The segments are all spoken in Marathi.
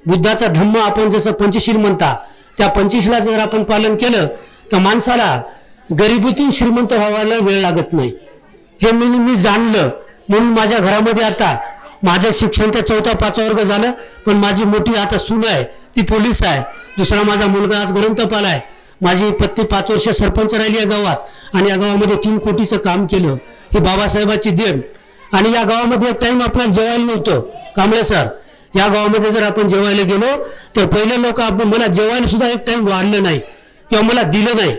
बुद्धाचा धम्म आपण जसं पंचशील म्हणता, त्या पंचशीला जर आपण पालन केलं तर माणसाला गरिबीतून श्रीमंत व्हायला वेळ लागत नाही. हे मी जाणलं. म्हणून माझ्या घरामध्ये आता माझं शिक्षण तर 4-5 वर्ग झालं, पण माझी मोठी आता सून आहे, ती पोलीस आहे. दुसरा माझा मुलगा आज ग्रंथपाल आहे. माझी पत्नी 5 वर्ष सरपंच राहिली या गावात आणि या गावामध्ये 3 कोटीचं काम केलं. ही बाबासाहेबाची देण. आणि या गावामध्ये एक टाईम आपल्याला जेवायला नव्हतं. कांबळे सर, या गावामध्ये जर आपण जेवायला गेलो तर पहिले लोक आपण मला जेवायला सुद्धा एक टाईम वाढलं नाही किंवा मला दिलं नाही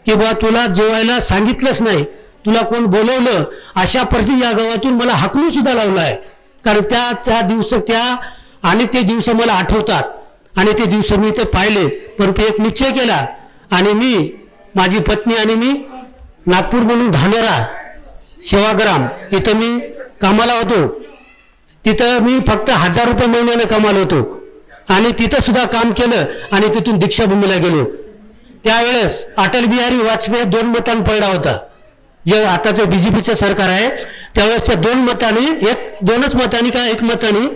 की बा तुला जेवायला सांगितलंच नाही, तुला कोण बोलवलं, अशा परिस्थिती या गावातून मला हाकलून सुद्धा लावलं आहे. कारण त्या दिवस आणि ते दिवस मला आठवतात आणि ते दिवस मी ते पाहिले. परंतु एक निश्चय केला आणि मी, माझी पत्नी आणि मी नागपूर म्हणून धानेरा सेवाग्राम इथं मी कामाला होतो. तिथं मी फक्त 1000 रुपये महिन्यानं कामाला होतो आणि तिथं सुद्धा काम केलं आणि तिथून दीक्षाभूमीला गेलो. त्यावेळेस अटल बिहारी वाजपेयी 2 मतांनी पडला होता. जे आताचं BJPचं सरकार आहे त्यावेळेस त्या 2 मतांनी, 2च मतांनी का 1 मतांनी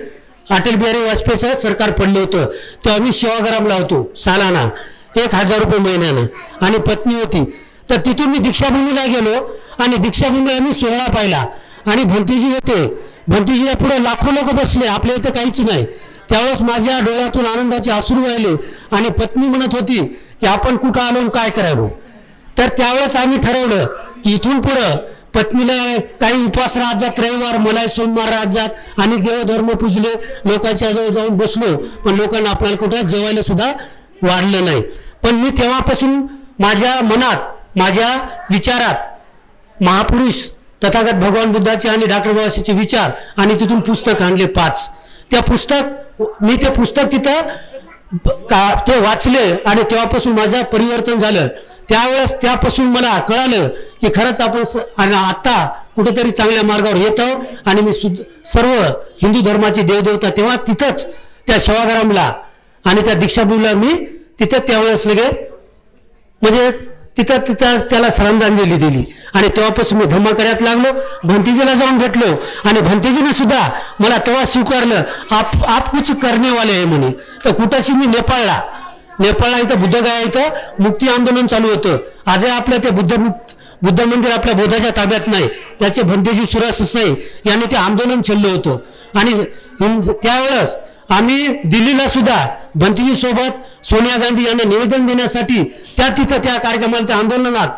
अटल बिहारी वाजपेयीचं सरकार पडलं होतं. तेव्हा मी सेवाग्रामला होतो सालाना 1000 रुपये महिन्यानं आणि पत्नी होती. तर तिथून मी दीक्षाभूमीला गेलो आणि दीक्षाभूमीला मी सोहळा पाहिला आणि भंतीजी होते. भंतीजीला पुढे लाखो लोक बसले, आपल्या इथं काहीच नाही. त्यावेळेस माझ्या डोळ्यातून आनंदाचे अश्रू वाहिले आणि पत्नी म्हणत होती की आपण कुठं आलो काय करायलो. तर त्यावेळेस आम्ही ठरवलं की इथून पुढं पत्नीला काही उपवास राहत जात, रविवार मला सोमवार राहत जात आणि देवधर्म पूजले, लोकांच्या जवळ जाऊन बसलो, पण लोकांना आपल्याला कुठं जेवायला सुद्धा वाढलं नाही. पण मी तेव्हापासून माझ्या मनात, माझ्या विचारात महापुरुष तथागत भगवान बुद्धाचे आणि डॉक्टर बाबासाहेबचे विचार आणि तिथून पुस्तक आणले 5. मी ते पुस्तक तिथं ते वाचले आणि तेव्हापासून माझं परिवर्तन झालं. त्यापासून मला कळालं की खरंच आपण आता कुठेतरी चांगल्या मार्गावर येतो आणि मी सर्व हिंदू धर्माची देवदेवता तेव्हा तिथंच त्या सेवाग्रामला आणि त्या दीक्षाभूमीला मी तिथं त्यावेळेस लगे म्हणजे तिथं त्याला श्रद्धांजली दिली आणि तेव्हापासून मी धम्म करायला लागलो. भंतीजीला जाऊन भेटलो आणि भंतीजीने सुद्धा मला तेव्हा स्वीकारलं, आप कुछ करने वाले आहे म्हणे. तर कुठंशी मी नेपाळला इथं बुद्धगया इथं मुक्ती आंदोलन चालू होतं. आजही आपल्या ते बुद्ध मंदिर आपल्या बौद्धाच्या ताब्यात नाही. त्याचे भंतेजी सुरस ससाई यांनी ते आंदोलन छेडलं होतं आणि त्यावेळेस आम्ही दिल्लीला सुद्धा भंतेजी सोबत सोनिया गांधी यांना निवेदन देण्यासाठी तिथं त्या कार्यक्रमाला, त्या आंदोलनात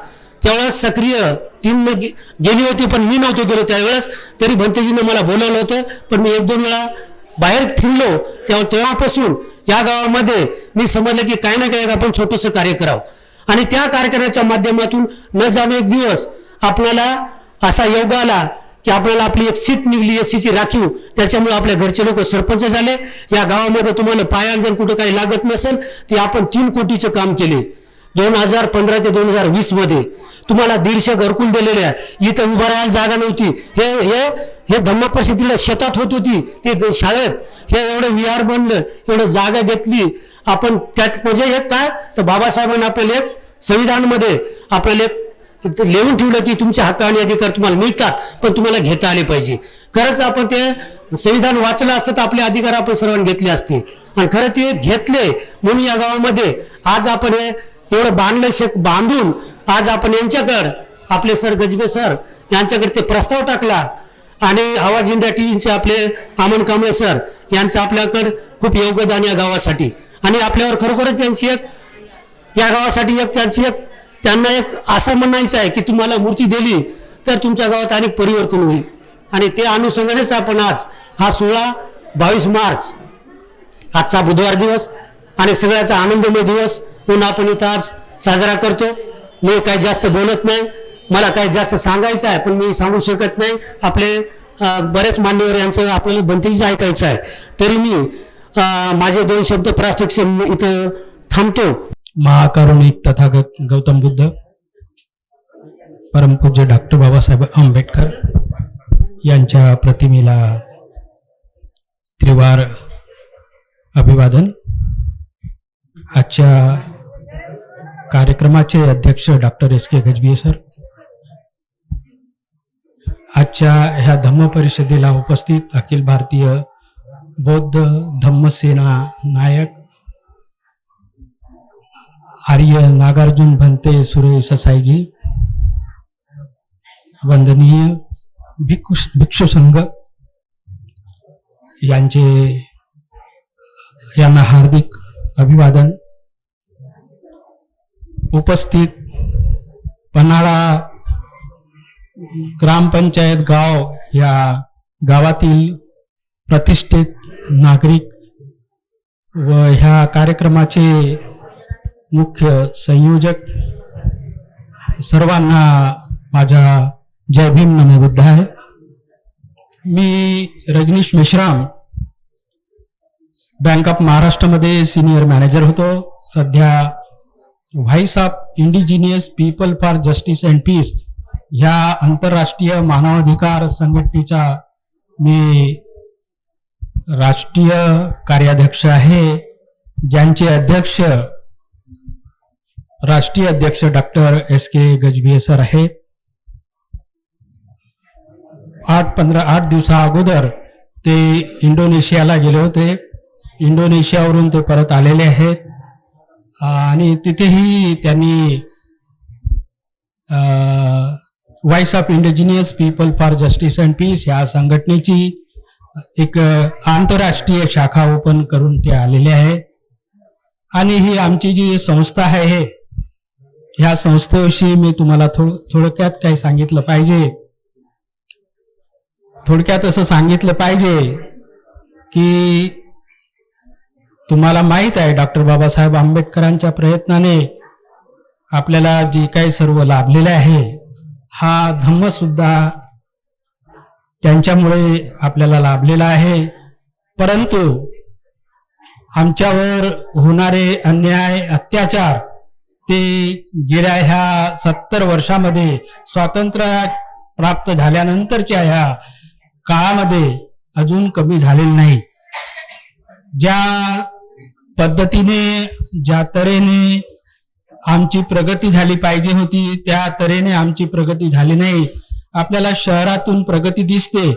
त्यावेळेस सक्रिय टीम गेली होती, पण मी नव्हतो गेलो त्यावेळेस. तरी भंतेजीने मला बोलावलं होतं, पण मी 1-2 वेळा बाहेर फिरलो. तेव्हापासून या गावामध्ये मी समजलं की काही ना काही आपण छोटंसं कार्य करावं आणि त्या कार्यक्रमाच्या माध्यमातून न जाणे एक दिवस आपल्याला असा योग आला की आपल्याला आपली एक सीट निघली SCची राखीव. त्याच्यामुळे आपल्या घरचे लोक सरपंच झाले. या गावामध्ये तुम्हाला पायान जर कुठं काही लागत नसेल ते आपण 3 कोटीचं काम केले 2015 ते 2020 मध्ये. तुम्हाला 150 घरकुल दिलेले आहे. इथं उभं राहायला जागा नव्हती. हे धम्म परिषदेला शेतात होत होती, ते शाळेत हे एवढं विहार बनलं, एवढं जागा घेतली आपण. त्यात म्हणजे एक काय तर बाबासाहेबांनी आपल्याला एक संविधानमध्ये आपल्याला एक लिहून ठेवलं की तुमचे हक्क आणि अधिकार तुम्हाला मिळतात, पण तुम्हाला घेता आले पाहिजे. खरंच आपण ते संविधान वाचलं असतं तर आपले अधिकार आपण सर्वांनी घेतले असते आणि खरं ते घेतले. म्हणून या गावामध्ये आज आपण हे एवढं बांधून आज आपण यांच्याकडं आपले सर गजबे सर यांच्याकडे ते प्रस्ताव टाकला आणि आवाज इंडिया टीव्हीचे आपले अमन कांबळे सर यांचं आपल्याकडं खूप योगदान या गावासाठी आणि आपल्यावर खरोखरच त्यांची एक या गावासाठी त्यांना एक असं म्हणायचं आहे की तुम्हाला मूर्ती दिली तर तुमच्या गावात अनेक परिवर्तन होईल. आणि ते अनुषंगानेच आपण आज हा 22 मार्च आजचा बुधवार दिवस आणि सगळ्याचा आनंदमय दिवस म्हणून आपण इथं आज साजरा करतो. मी काही जास्त बोलत नाही, मला काही जास्त सांगायचं आहे पण मी सांगू शकत नाही. आपले बरेच मान्यवर यांचं आपल्याला भंतेजीचं ऐकायचं आहे, तरी मी माझे 2 शब्द प्रास्ताविक इथं थांबतो. महाकारुणिक तथागत गौतम बुद्ध, परमपूज्य डॉक्टर बाबासाहेब आंबेडकर यांच्या प्रतिमेला त्रिवार अभिवादन. आजच्या कार्यक्रमाचे अध्यक्ष डॉक्टर SK गजबिये सर, आजच्या ह्या धम्म परिषदेला उपस्थित अखिल भारतीय बौद्ध धम्मसेना नायक आर्य नागार्जुन भंते सुरेश साईजी, वंदनीय भिक्षू संघ यांना हार्दिक अभिवादन. उपस्थित पन्हाळा ग्रामपंचायत गाव या गावातील प्रतिष्ठित नागरिक व ह्या कार्यक्रमाचे मुख्य संयोजक सर्वांना माझा जय भीम नमो बुद्धाय. मी रजनीश मेश्राम बँक ऑफ महाराष्ट्रामध्ये सिनियर मॅनेजर होतो. सध्या voice of indigenous people for justice and peace ह्या आंतरराष्ट्रीय मानवाधिकार संघटनेचा मी राष्ट्रीय कार्याध्यक्ष आहे, ज्यांचे अध्यक्ष राष्ट्रीय अध्यक्ष डॉक्टर SK गजभिये सर आहेत. 8 दिवसा अगोदर ते इंडोनेशियाला गेले होते. इंडोनेशियावरून ते परत आलेले आहेत आणि तिथेही त्यांनी voice of indigenous people for justice and peace ह्या संघटनेची एक आंतरराष्ट्रीय शाखा ओपन करून ते आलेले आहेत. आणि ही आमची जी संस्था आहे, ह्या संस्थेविषयी मी तुम्हाला थोडक्यात काही सांगितलं पाहिजे. थोडक्यात असं सांगितलं पाहिजे की तुम्हाला माहित आहे डॉक्टर बाबासाहेब आंबेडकरांच्या प्रयत्नाने आपल्याला जे काही सर्व लाभलेले आहे, हा धम्म सुद्धा त्यांच्यामुळे आपल्याला लाभलेला आहे. परंतु आमच्यावर होणारे अन्याय अत्याचार ते गेल्या ह्या 70 वर्षामध्ये स्वातंत्र्य प्राप्त झाल्यानंतरच्या ह्या काळामध्ये अजून कमी झालेले नाही. ज्या पद्धतीने ज्या तऱ्हेने आमची प्रगती झाली पाहिजे होती त्या तऱ्हेने आमची प्रगती झाली नाही. आपल्याला शहरातून प्रगती दिसते,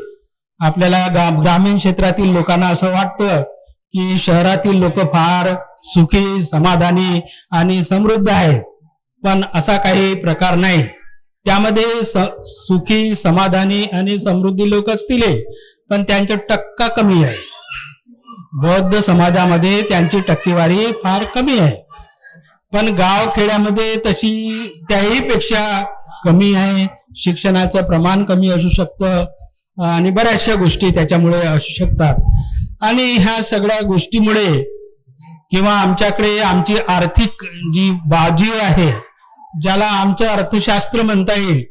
आपल्याला ग्रामीण क्षेत्रातील लोकांना असं वाटतं की शहरातील लोक फार सुखी समाधानी आणि समृद्ध आहेत, पण असा काही प्रकार नाही. त्यामध्ये सुखी समाधानी आणि समृद्धी लोक असतील, पण त्यांचा टक्का कमी आहे. बौद्ध समाजामध्ये त्यांची टक्केवारी फार कमी आहे, पण गाव खेड्यामध्ये तशी त्याही पेक्षा कमी आहे. शिक्षणाचं प्रमाण कमी असू शकतं आणि बऱ्याचशा गोष्टी त्याच्यामुळे असू शकतात. आणि ह्या सगळ्या गोष्टीमुळे किंवा आमच्याकडे आमची आर्थिक जी बाजू आहे, ज्याला आमचं अर्थशास्त्र म्हणता येईल,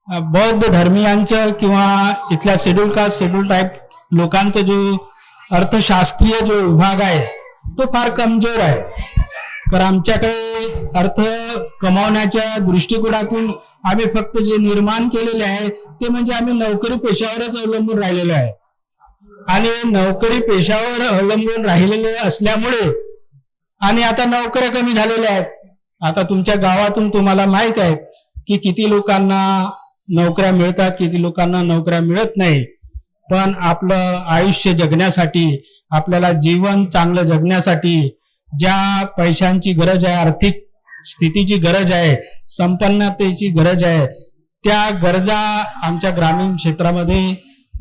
बौद्ध धर्मियांचं किंवा इथल्या शेड्यूल कास्ट शेड्यूल ट्राईब लोकांचा जो अर्थशास्त्रीय जो विभाग आहे तो फार कमजोर आहे. कारण आमच्याकडे अर्थ कमावण्याच्या दृष्टिकोनातून आम्ही फक्त जे निर्माण केलेले आहे ते म्हणजे आम्ही नोकरी पेशावरच अवलंबून राहिलेलो आहे. आणि नोकरी पेशावर अवलंबून राहिलेले असल्यामुळे आणि आता नोकऱ्या कमी झालेल्या आहेत. आता तुमच्या गावातून तुम्हाला माहित आहे की किती लोकांना नोकऱ्या मिळतात, किती लोकांना नोकऱ्या मिळत नाही. पण आपलं आयुष्य जगण्यासाठी, आपल्याला जीवन चांगलं जगण्यासाठी ज्या पैशांची गरज आहे, आर्थिक स्थितीची गरज आहे, संपन्नतेची गरज आहे, त्या गरजा आमच्या ग्रामीण क्षेत्रामध्ये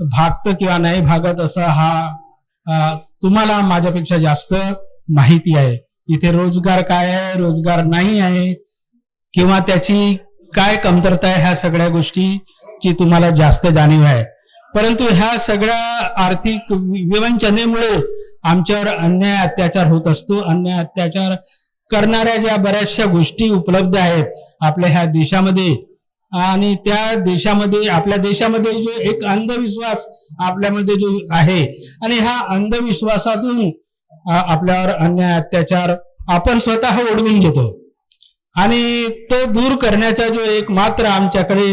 भागतं किंवा नाही भागत असं हा तुम्हाला माझ्यापेक्षा जास्त माहिती आहे. इथे रोजगार काय आहे, रोजगार नाही आहे किंवा त्याची काय कमतरता आहे, ह्या सगळ्या गोष्टीची तुम्हाला जास्त जाणीव आहे. परंतु ह्या सगळ्या आर्थिक विवंचनेमुळे आमच्यावर अन्याय अत्याचार होत असतो. अन्याय अत्याचार करणाऱ्या ज्या बऱ्याचशा गोष्टी उपलब्ध आहेत आपल्या ह्या देशामध्ये, आणि त्या देशामध्ये आपल्या देशामध्ये जो एक अंधविश्वास आपल्यामध्ये जो आहे, आणि ह्या अंधविश्वासातून आपल्यावर अन्याय अत्याचार आपण स्वतः ओढवून घेतो. आणि तो दूर करण्याचा जो एक मात्र आमच्याकडे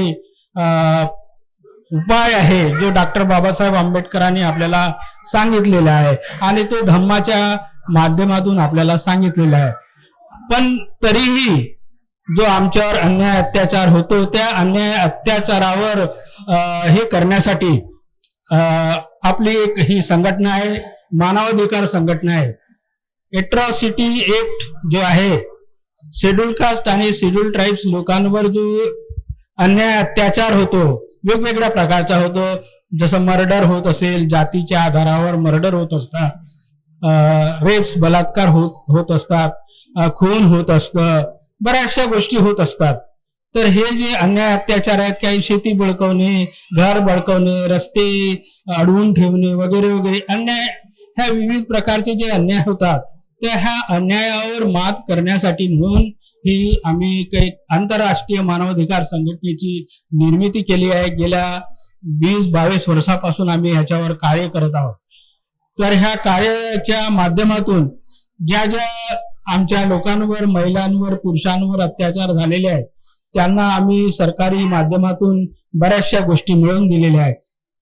उपाय आहे, जो डॉक्टर बाबासाहेब आंबेडकरांनी आपल्याला सांगितलेला आहे आणि तो धम्माच्या माध्यमातून आपल्याला सांगितलेला आहे. पण तरीही जो आमच्यावर अन्याय अत्याचार होतो त्या अन्याय अत्याचारावर हे करण्यासाठी आपली एक ही संघटना आहे, मानवाधिकार संघटना आहे. एट्रॉसिटी एक्ट जो आहे, शेड्यूल कास्ट आणि शेड्यूल ट्राईब्स लोकांवर जो अन्याय अत्याचार होतो, वेगवेगळ्या प्रकारचा होतो, जसं मर्डर होत असेल, जातीच्या आधारावर मर्डर होत असतात, रेप्स बलात्कार होत असतात, खून होत असतं, बऱ्याचशा गोष्टी होत असतात. तर हे जे अन्याय अत्याचार आहेत, काही शेती बळकवणे, घर बळकवणे, रस्ते अडवून ठेवणे वगैरे वगैरे अन्याय, ह्या विविध प्रकारचे जे अन्याय होतात, त्या ह्या अन्यायावर मात करण्यासाठी म्हणून ही आम्ही काही आंतरराष्ट्रीय मानवाधिकार संघटनेची निर्मिती केली आहे. गेल्या 20-22 वर्षापासून आम्ही ह्याच्यावर कार्य करत आहोत. तर ह्या कार्याच्या माध्यमातून ज्या ज्या आमच्या लोकांवर, महिलांवर, पुरुषांवर अत्याचार झालेले आहेत, त्यांना आम्ही सरकारी माध्यमातून बऱ्याचशा गोष्टी मिळवून दिलेल्या आहेत.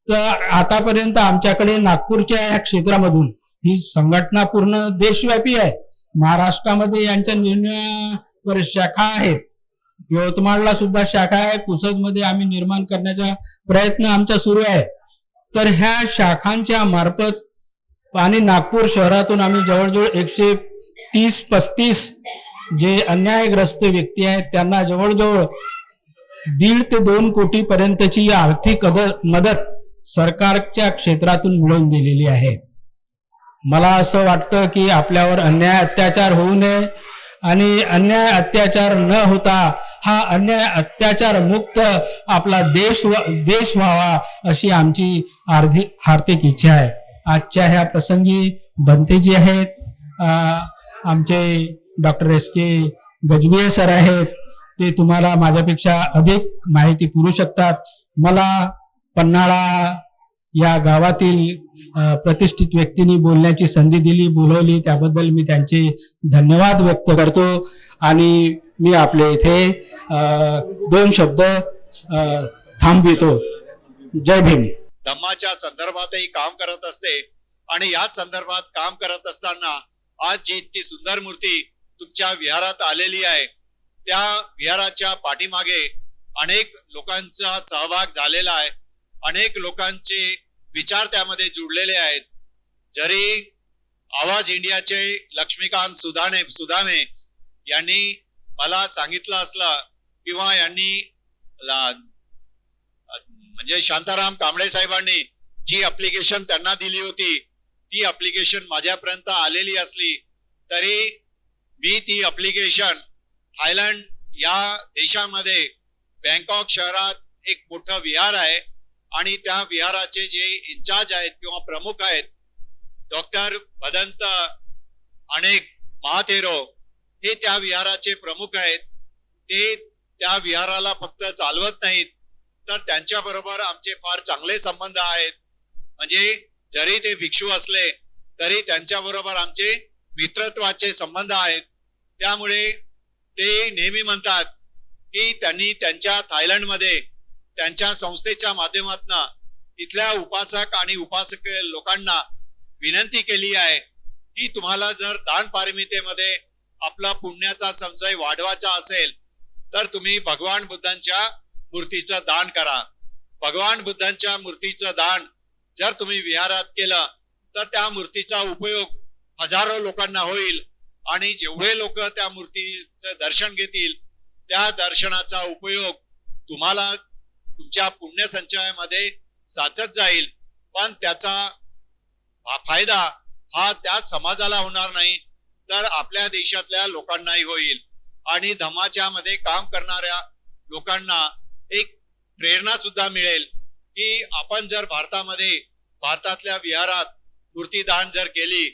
तर आतापर्यंत आमच्याकडे नागपूरच्या या क्षेत्रामधून ही संघटना पूर्ण देशव्यापी आहे. महाराष्ट्रामध्ये यांच्या निर्णयावर शाखा आहेत, यवतमाळला सुद्धा शाखा आहे, पुसदमध्ये आम्ही निर्माण करण्याचा प्रयत्न आमचा सुरू आहे. तर ह्या शाखांच्या मार्फत आणि नागपूर शहरातून आम्ही जवळजवळ 130-35 जे अन्यायग्रस्त व्यक्ती आहेत त्यांना जवळजवळ 1.5 ते 2 कोटी पर्यंतची आर्थिक मदत सरकारच्या क्षेत्रातून मिळवून दिलेली आहे. मला असं वाटतं की आपल्यावर अन्याय अत्याचार होऊ नये आणि अन्याय अत्याचार न होता हा अन्याय अत्याचार मुक्त आपला देश व्हावा अशी आमची हार्दिक इच्छा आहे. आजच्या ह्या प्रसंगी भंतेजी आहेत, आमचे डॉक्टर S.K. गजभिये सर आहेत, ते तुम्हाला माझ्यापेक्षा अधिक माहिती पुरवू शकतात. मला पन्हाळा या गावातील प्रतिष्ठित व्यक्तींनी बोलण्याची संधी दिली, बोलवली, त्याबद्दल मी त्यांचे धन्यवाद व्यक्त करतो. आणि मी आपले इथे 2 शब्द थांबवितो. जय भीम. धम्माच्या संदर्भातही काम करत असते आणि याच संदर्भात काम करत असताना आज जी इतकी सुंदर मूर्ती तुमच्या विहारात आलेली आहे, त्या विहाराच्या पाठीमागे अनेक लोकांचा सहभाग झालेला आहे. अनेक लोकांचे विचार त्यामध्ये जुडलेले आहेत. जरी आवाज इंडियाचे लक्ष्मीकांत सुदामे यांनी मला सांगितलं असलं किंवा यांनी म्हणजे शांताराम कांबळे साहेबांनी जी ऍप्लिकेशन त्यांना दिली होती, ती ऍप्लिकेशन माझ्यापर्यंत आलेली असली तरी मी ती ऍप्लिकेशन थायलंड या देशामध्ये बँकॉक शहरात एक मोठं विहार आहे आणि त्या विहाराचे जे इन्चार्ज आहेत किंवा प्रमुख आहेत, डॉक्टर भदंत अनेक महाथेरो, हे त्या विहाराचे प्रमुख आहेत. ते त्या विहाराला फक्त चालवत नाहीत तर त्यांच्या बरोबर आमचे फार चांगले संबंध आहेत. म्हणजे जरी ते भिक्षू असले तरी त्यांच्या बरोबर आमचे मित्रत्वाचे संबंध आहेत. त्यामुळे ते नेहमी म्हणतात की त्यांनी त्यांच्या थायलंडमध्ये त्यांच्या संस्थेच्या माध्यमातून तिथल्या उपासक आणि उपासक लोकांना विनंती केली आहे की तुम्हाला जर दान पारमितेमध्ये आपला पुण्याचा संचय वाढवायचा असेल तर तुम्ही भगवान बुद्धांच्या मूर्तीचं दान करा. भगवान बुद्धांच्या मूर्तीचं दान जर तुम्ही विहारात केलं तर त्या मूर्तीचा उपयोग हजारो लोकांना होईल आणि जेवढे लोक त्या मूर्तीचं दर्शन घेतील त्या दर्शनाचा उपयोग तुम्हाला तुमच्या पुण्य संचयामध्ये साचत जाईल. पण त्याचा फायदा हा त्या समाजाला होणार नाही तर आपल्या देशातल्या लोकांनाही होईल आणि धम्माच्या मध्ये काम करणाऱ्या लोकांना एक प्रेरणा सुद्धा मिळेल की आपण जर भारतातल्या विहारात मूर्ती दान जर केली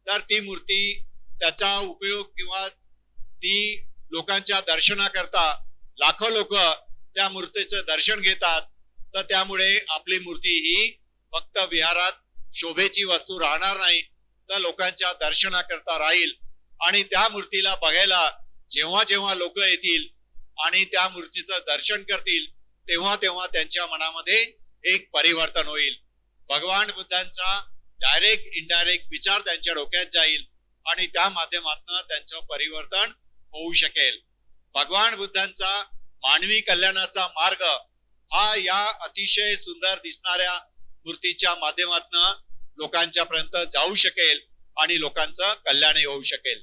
तर ती मूर्ती त्याचा उपयोग किंवा ती लोकांच्या दर्शनाकरता लाखो लोक त्या मूर्तीचं दर्शन घेतात. तर त्यामुळे आपली मूर्ती ही फक्त विहारात शोभेची वस्तू राहणार नाही तर लोकांच्या दर्शनाकरता राहील आणि त्या मूर्तीला बघायला जेव्हा जेव्हा लोक येतील आणि त्या मूर्तीचं दर्शन करतील तेव्हा तेव्हा त्यांच्या मनामध्ये एक परिवर्तन होईल. भगवान बुद्धांचा डायरेक्ट इनडायरेक्ट विचार त्यांच्या डोक्यात जाईल आणि त्या माध्यमातून त्यांचं परिवर्तन होऊ शकेल. भगवान बुद्धांचा मानवी कल्याणाचा मार्ग हा या अतिशय सुंदर दिसणाऱ्या मूर्तीच्या माध्यमातून लोकांच्या पर्यंत जाऊ शकेल आणि लोकांचं कल्याणही होऊ शकेल.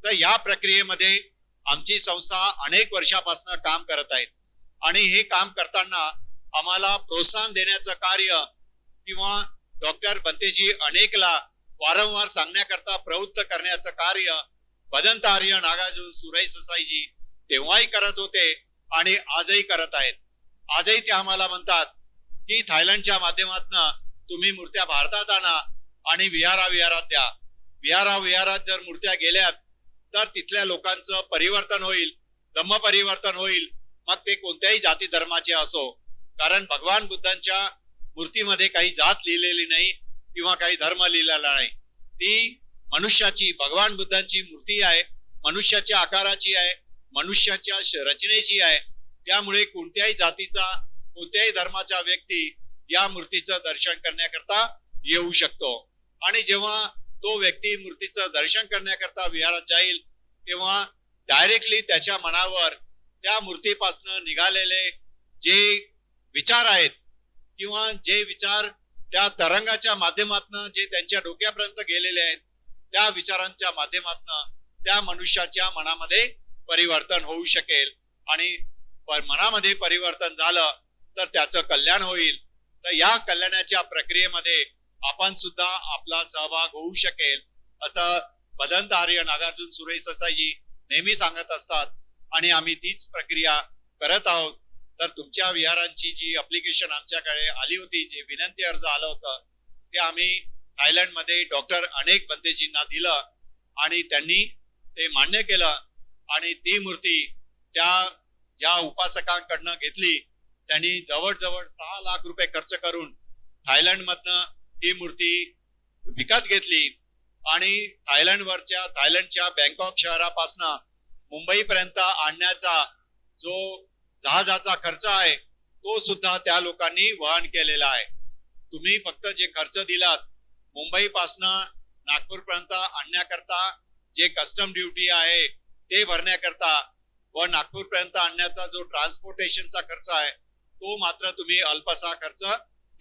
तर या प्रक्रियेमध्ये आमची संस्था अनेक वर्षापासून काम करत आहे आणि हे काम करताना आम्हाला प्रोत्साहन देण्याचं कार्य किंवा डॉक्टर बंतेजी अनेकला वारंवार सांगण्याकरता प्रवृत्त करण्याचं कार्य भदंत आर्य नागार्जुन सुरई ससाईजी तेव्हाही करत होते आणि आजही करत आहेत. आजही ते आम्हाला म्हणतात की थायलंडच्या माध्यमातून तुम्ही मूर्त्या भारतात आणा आणि विहारात द्या. विहारात जर मूर्त्या गेल्यात तर तिथल्या लोकांचं परिवर्तन होईल, धम्म परिवर्तन होईल, मग ते कोणत्याही जाती धर्माचे असो. कारण भगवान बुद्धांच्या मूर्तीमध्ये काही जात लिहिलेली नाही किंवा काही धर्म लिहिलेला नाही. ती मनुष्याची, भगवान बुद्धांची मूर्ती आहे, मनुष्याच्या आकाराची आहे, मनुष्याच्या रचनेची आहे. त्यामुळे कोणत्याही जातीचा, कोणत्याही धर्माचा व्यक्ती या मूर्तीचं दर्शन करण्याकरता येऊ शकतो. आणि जेव्हा तो व्यक्ती मूर्तीचं दर्शन करण्याकरता विहारात जाईल तेव्हा डायरेक्टली त्याच्या मनावर त्या मूर्तीपासून निघालेले जे विचार आहेत किंवा जे विचार त्या तरंगाच्या माध्यमातून जे त्यांच्या डोक्यापर्यंत गेलेले आहेत त्या विचारांच्या माध्यमातून त्या मनुष्याच्या मनामध्ये परिवर्तन होऊ शकेल आणि मनामध्ये परिवर्तन झालं तर त्याचं कल्याण होईल. तर या कल्याणाच्या प्रक्रियेमध्ये आपण सुद्धा आपला सहभाग होऊ शकेल असं भदंत आर्य नागार्जुन सुरई ससाईजी नेहमी सांगत असतात आणि आम्ही तीच प्रक्रिया करत आहोत. तर तुमच्या विहारांची जी अप्लिकेशन आमच्याकडे आली होती, जे विनंती अर्ज आलं होतं, ते आम्ही थायलंडमध्ये डॉक्टर अनेक बंतेजींना दिलं आणि त्यांनी ते मान्य केलं आणि ती मूर्ती त्या ज्या उपासकांकडनं घेतली त्यांनी जवळजवळ 6 लाख रुपये खर्च करून थायलंडमधनं ही मूर्ती विकत घेतली आणि थायलंडच्या बँकॉक शहरापासनं मुंबईपर्यंत आणण्याचा जो जहाजाचा खर्च आहे तो सुद्धा त्या लोकांनी वहन केलेला आहे. तुम्ही फक्त जे खर्च दिलात मुंबईपासनं नागपूरपर्यंत आणण्याकरता जे कस्टम ड्युटी आहे ते भरण्याकरता व नागपूरपर्यंत आणण्याचा जो ट्रान्सपोर्टेशनचा खर्च आहे तो मात्र तुम्ही अल्पसा खर्च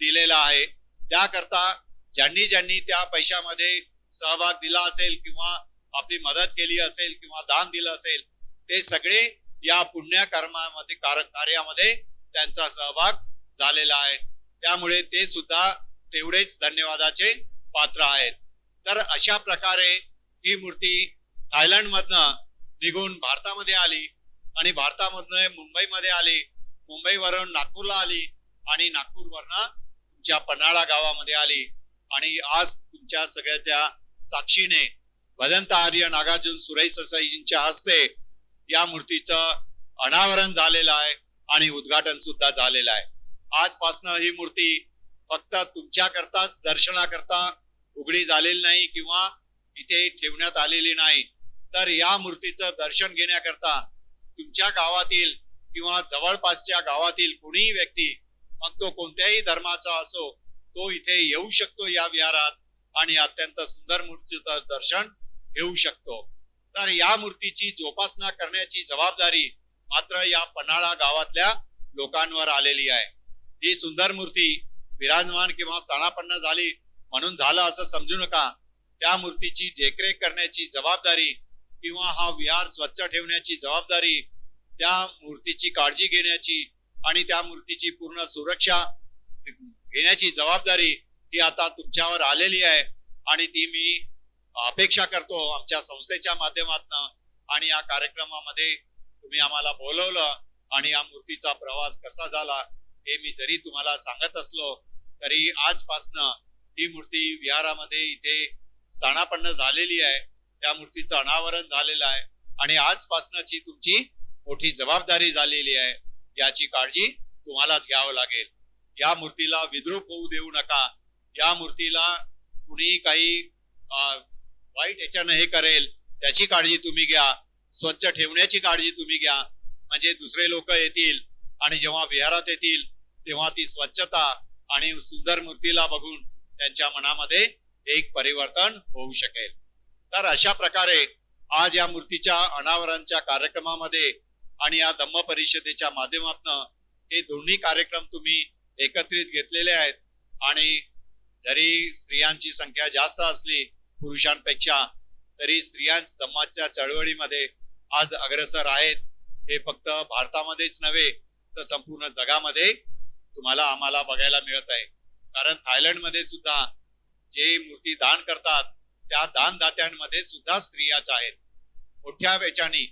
दिलेला आहे. त्याकरता ज्यांनी त्या पैशामध्ये सहभाग दिला असेल किंवा आपली मदत केली असेल किंवा दान दिलं असेल ते सगळे या पुण्य कर्मामध्ये कार्यामध्ये त्यांचा सहभाग झालेला आहे. त्यामुळे ते सुद्धा तेवढेच धन्यवादाचे पात्र आहेत. तर अशा प्रकारे ही मूर्ती थायलंडमधनं निघून भारतामध्ये आली आणि भारतामधनं मुंबईमध्ये आली, मुंबईवरून नागपूरला आली आणि नागपूरवरनं तुमच्या पन्हाळा गावामध्ये आली आणि आज तुमच्या सगळ्याच्या साक्षीने भदंत आर्य नागार्जुन सुरई ससाईजींच्या हस्ते या मूर्तीचं अनावरण झालेलं आहे आणि उद्घाटन सुद्धा झालेलं आहे. आजपासनं ही मूर्ती फक्त तुमच्याकरताच दर्शनाकरता उघडी झालेली नाही किंवा इथे ठेवण्यात आलेली नाही, तर या मूर्तीचं दर्शन घेण्याकरता तुमच्या गावातील किंवा जवळपासच्या गावातील कोणीही व्यक्ती, मग तो कोणत्याही धर्माचा असो, तो इथे येऊ शकतो या विहारात आणि अत्यंत सुंदर मूर्तीचं दर्शन घेऊ शकतो. तर या मूर्तीची जोपासना करण्याची जबाबदारी मात्र या पन्हाळा गावातल्या लोकांवर आलेली आहे. ही सुंदर मूर्ती विराजमान किंवा स्थानापन्न झाली म्हणून झालं असं समजू नका. त्या मूर्तीची देखरेख करण्याची जबाबदारी किंवा हा विहार स्वच्छ ठेवण्याची जबाबदारी, त्या मूर्तीची काळजी घेण्याची आणि त्या मूर्तीची पूर्ण सुरक्षा घेण्याची जबाबदारी ही आता तुमच्यावर आलेली आहे आणि ती मी अपेक्षा करतो आमच्या संस्थेच्या माध्यमातून आणि या कार्यक्रमामध्ये तुम्ही आम्हाला बोलवलं आणि या मूर्तीचा प्रवास कसा झाला हे मी जरी तुम्हाला सांगत असलो तरी आजपासनं ही मूर्ती विहारामध्ये इथे स्थानापन्न झालेली आहे. त्या मूर्तीचं अनावरण झालेलं आहे आणि आजपासनची तुमची मोठी जबाबदारी झालेली आहे. याची काळजी तुम्हालाच घ्यावं लागेल. या मूर्तीला विद्रूप होऊ देऊ नका. या मूर्तीला कुणी काही वाईट याच्यानं हे करेल त्याची काळजी तुम्ही घ्या. स्वच्छ ठेवण्याची काळजी तुम्ही घ्या, म्हणजे दुसरे लोक येतील आणि जेव्हा विहारात येतील तेव्हा ती स्वच्छता आणि सुंदर मूर्तीला बघून त्यांच्या मनामध्ये एक परिवर्तन होऊ शकेल. तर अशा प्रकारे आज या मूर्तीच्या अनावरणच्या कार्यक्रमामध्ये आणि या धम्म परिषदेच्या माध्यमातून हे दोन्ही कार्यक्रम तुम्ही एकत्रित घेतलेले आहेत आणि जरी स्त्रियांची संख्या जास्त असली पुरुषांपेक्षा, तरी स्त्रिया धम्माच्या चळवळीमध्ये आज अग्रेसर आहेत. हे फक्त भारतामध्येच नव्हे तर संपूर्ण जगामध्ये तुम्हाला आम्हाला बघायला मिळत आहे. कारण थायलंडमध्ये सुद्धा जे मूर्ती दान करतात त्या दानदात्यांमध्ये सुद्धा स्त्रियाच आहेत. मोठ्या वेचाने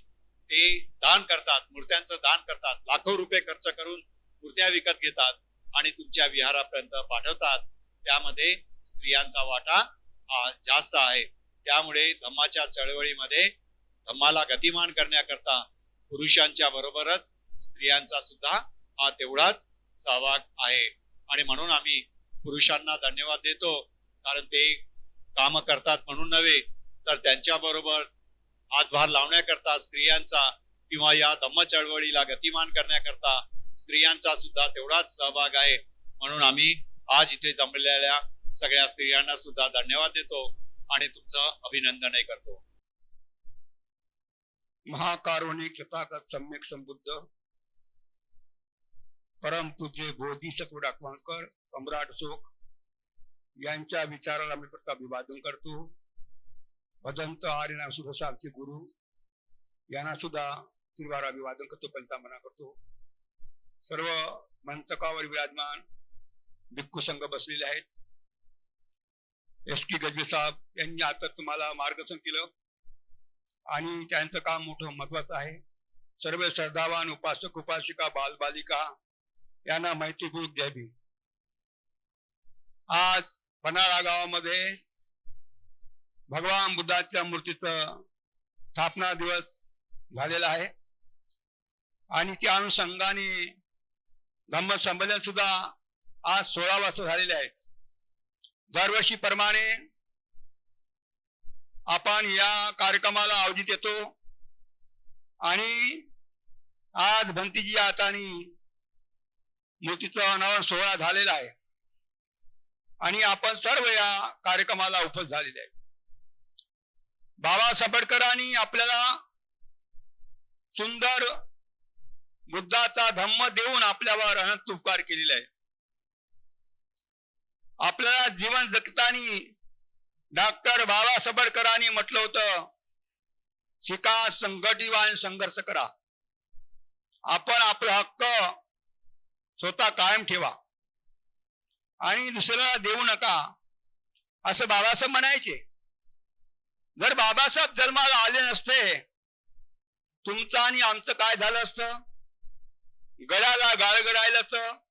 ते दान करतात, मूर्त्यांचं दान करतात, लाखो रुपये खर्च करून मूर्त्या विकत घेतात आणि तुमच्या विहारापर्यंत पाठवतात. त्यामध्ये स्त्रियांचा वाटा जास्त आहे. त्यामुळे धम्माच्या चळवळीमध्ये धम्माला गतिमान करण्याकरता पुरुषांच्या बरोबरच स्त्रियांचा सुद्धा तेवढाच सहभाग आहे. आणि म्हणून आम्ही पुरुषांना धन्यवाद देतो, कारण ते काम करतात म्हणून नव्हे तर त्यांच्या बरोबर हातभार लावण्याकरता स्त्रियांचा किंवा या धम्म चळवळीला गतिमान करण्याकरता स्त्रियांचा सुद्धा तेवढाच सहभाग आहे. म्हणून आम्ही आज इथे जमलेल्या सगळ्या स्त्रियांना सुद्धा धन्यवाद देतो आणि तुमचं अभिनंदनही करतो. महाकारुणिक तथागत सम्यक संबुद्ध परमपूज्य बोधिसत्व डाकवांसकर सम्राट अशोक यांच्या विचाराला मी प्रथम अभिवादन करतो. भदंत आर्यनाम सुरसा आमचे गुरु यांना सुद्धा त्रिवार अभिवादन करतो, पंचामना करतो. सर्व मंचकावर विराजमान भिक्खू संघ बसलेले आहेत. एस.के. गजबे साहेब यांनी आता तुम्हाला मार्गदर्शन केलं आणि त्यांचं काम मोठं महत्वाचं आहे. सर्व श्रद्धावान उपासक उपासिका बालबालिका यांना माहिती गुरु द्यावी. आज पन्हाळा गावामध्ये भगवान बुद्धाच्या मूर्तीचं स्थापना दिवस झालेला आहे आणि त्या अनुषंगाने धम्म संमेलन सुद्धा आज 16 वाजता झालेले आहेत. दरवर्षी प्रमाणे आपण या कार्यक्रमाला आयोजित येतो आणि आज भंतीजी हाताने मूर्तीचा अनावरण सोहळा झालेला आहे आणि आपण सर्व या कार्यक्रमाला उपस्थित झालेले आहेत. बाबासाहेब आंबेडकरांनी आपल्याला सुंदर बुद्धाचा धम्म देऊन आपल्यावर अनंत उपकार केलेले आहेत. आपल्याला जीवन जगताना डॉक्टर बाबासाहेब आंबेडकरांनी म्हटलं होतं, शिका, संघटित आणि संघर्ष करा. आपण आपला हक्क स्वतः कायम ठेवा आणि दुसऱ्याला देऊ नका, असं बाबासाहेब म्हणायचे. जर बाबासाहेब जन्माला आले नसते, तुमचं आणि आमचं काय झालं असतं? गळ्याला गाळग राहिलं असतं,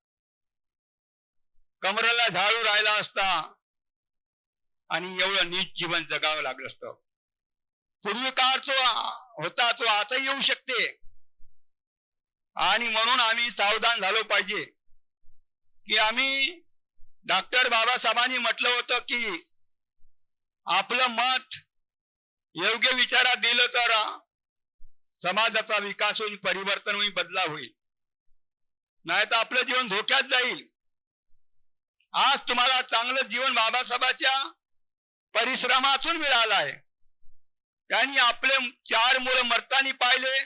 कमरेला झाडू राहिला असता आणि एवढं नीट जीवन जगावं लागलं असतं. पूर्वी काळ तो होता, तो आता येऊ शकते आणि म्हणून आम्ही सावधान झालो पाहिजे की आम्ही डॉक्टर बाबासाहेबांनी म्हटलं होतं की आपलं मत योग्य विचारात दिलं तर समाजाचा विकास होईल, परिवर्तन होईल, बदलाव होईल, नाही तर आपलं जीवन धोक्यात जाईल. आज तुम्हाला चांगलं जीवन बाबासाहेबांच्या परिश्रमातून मिळालं आहे. त्यांनी आपले 4 मुलं मरतानी पाहिले,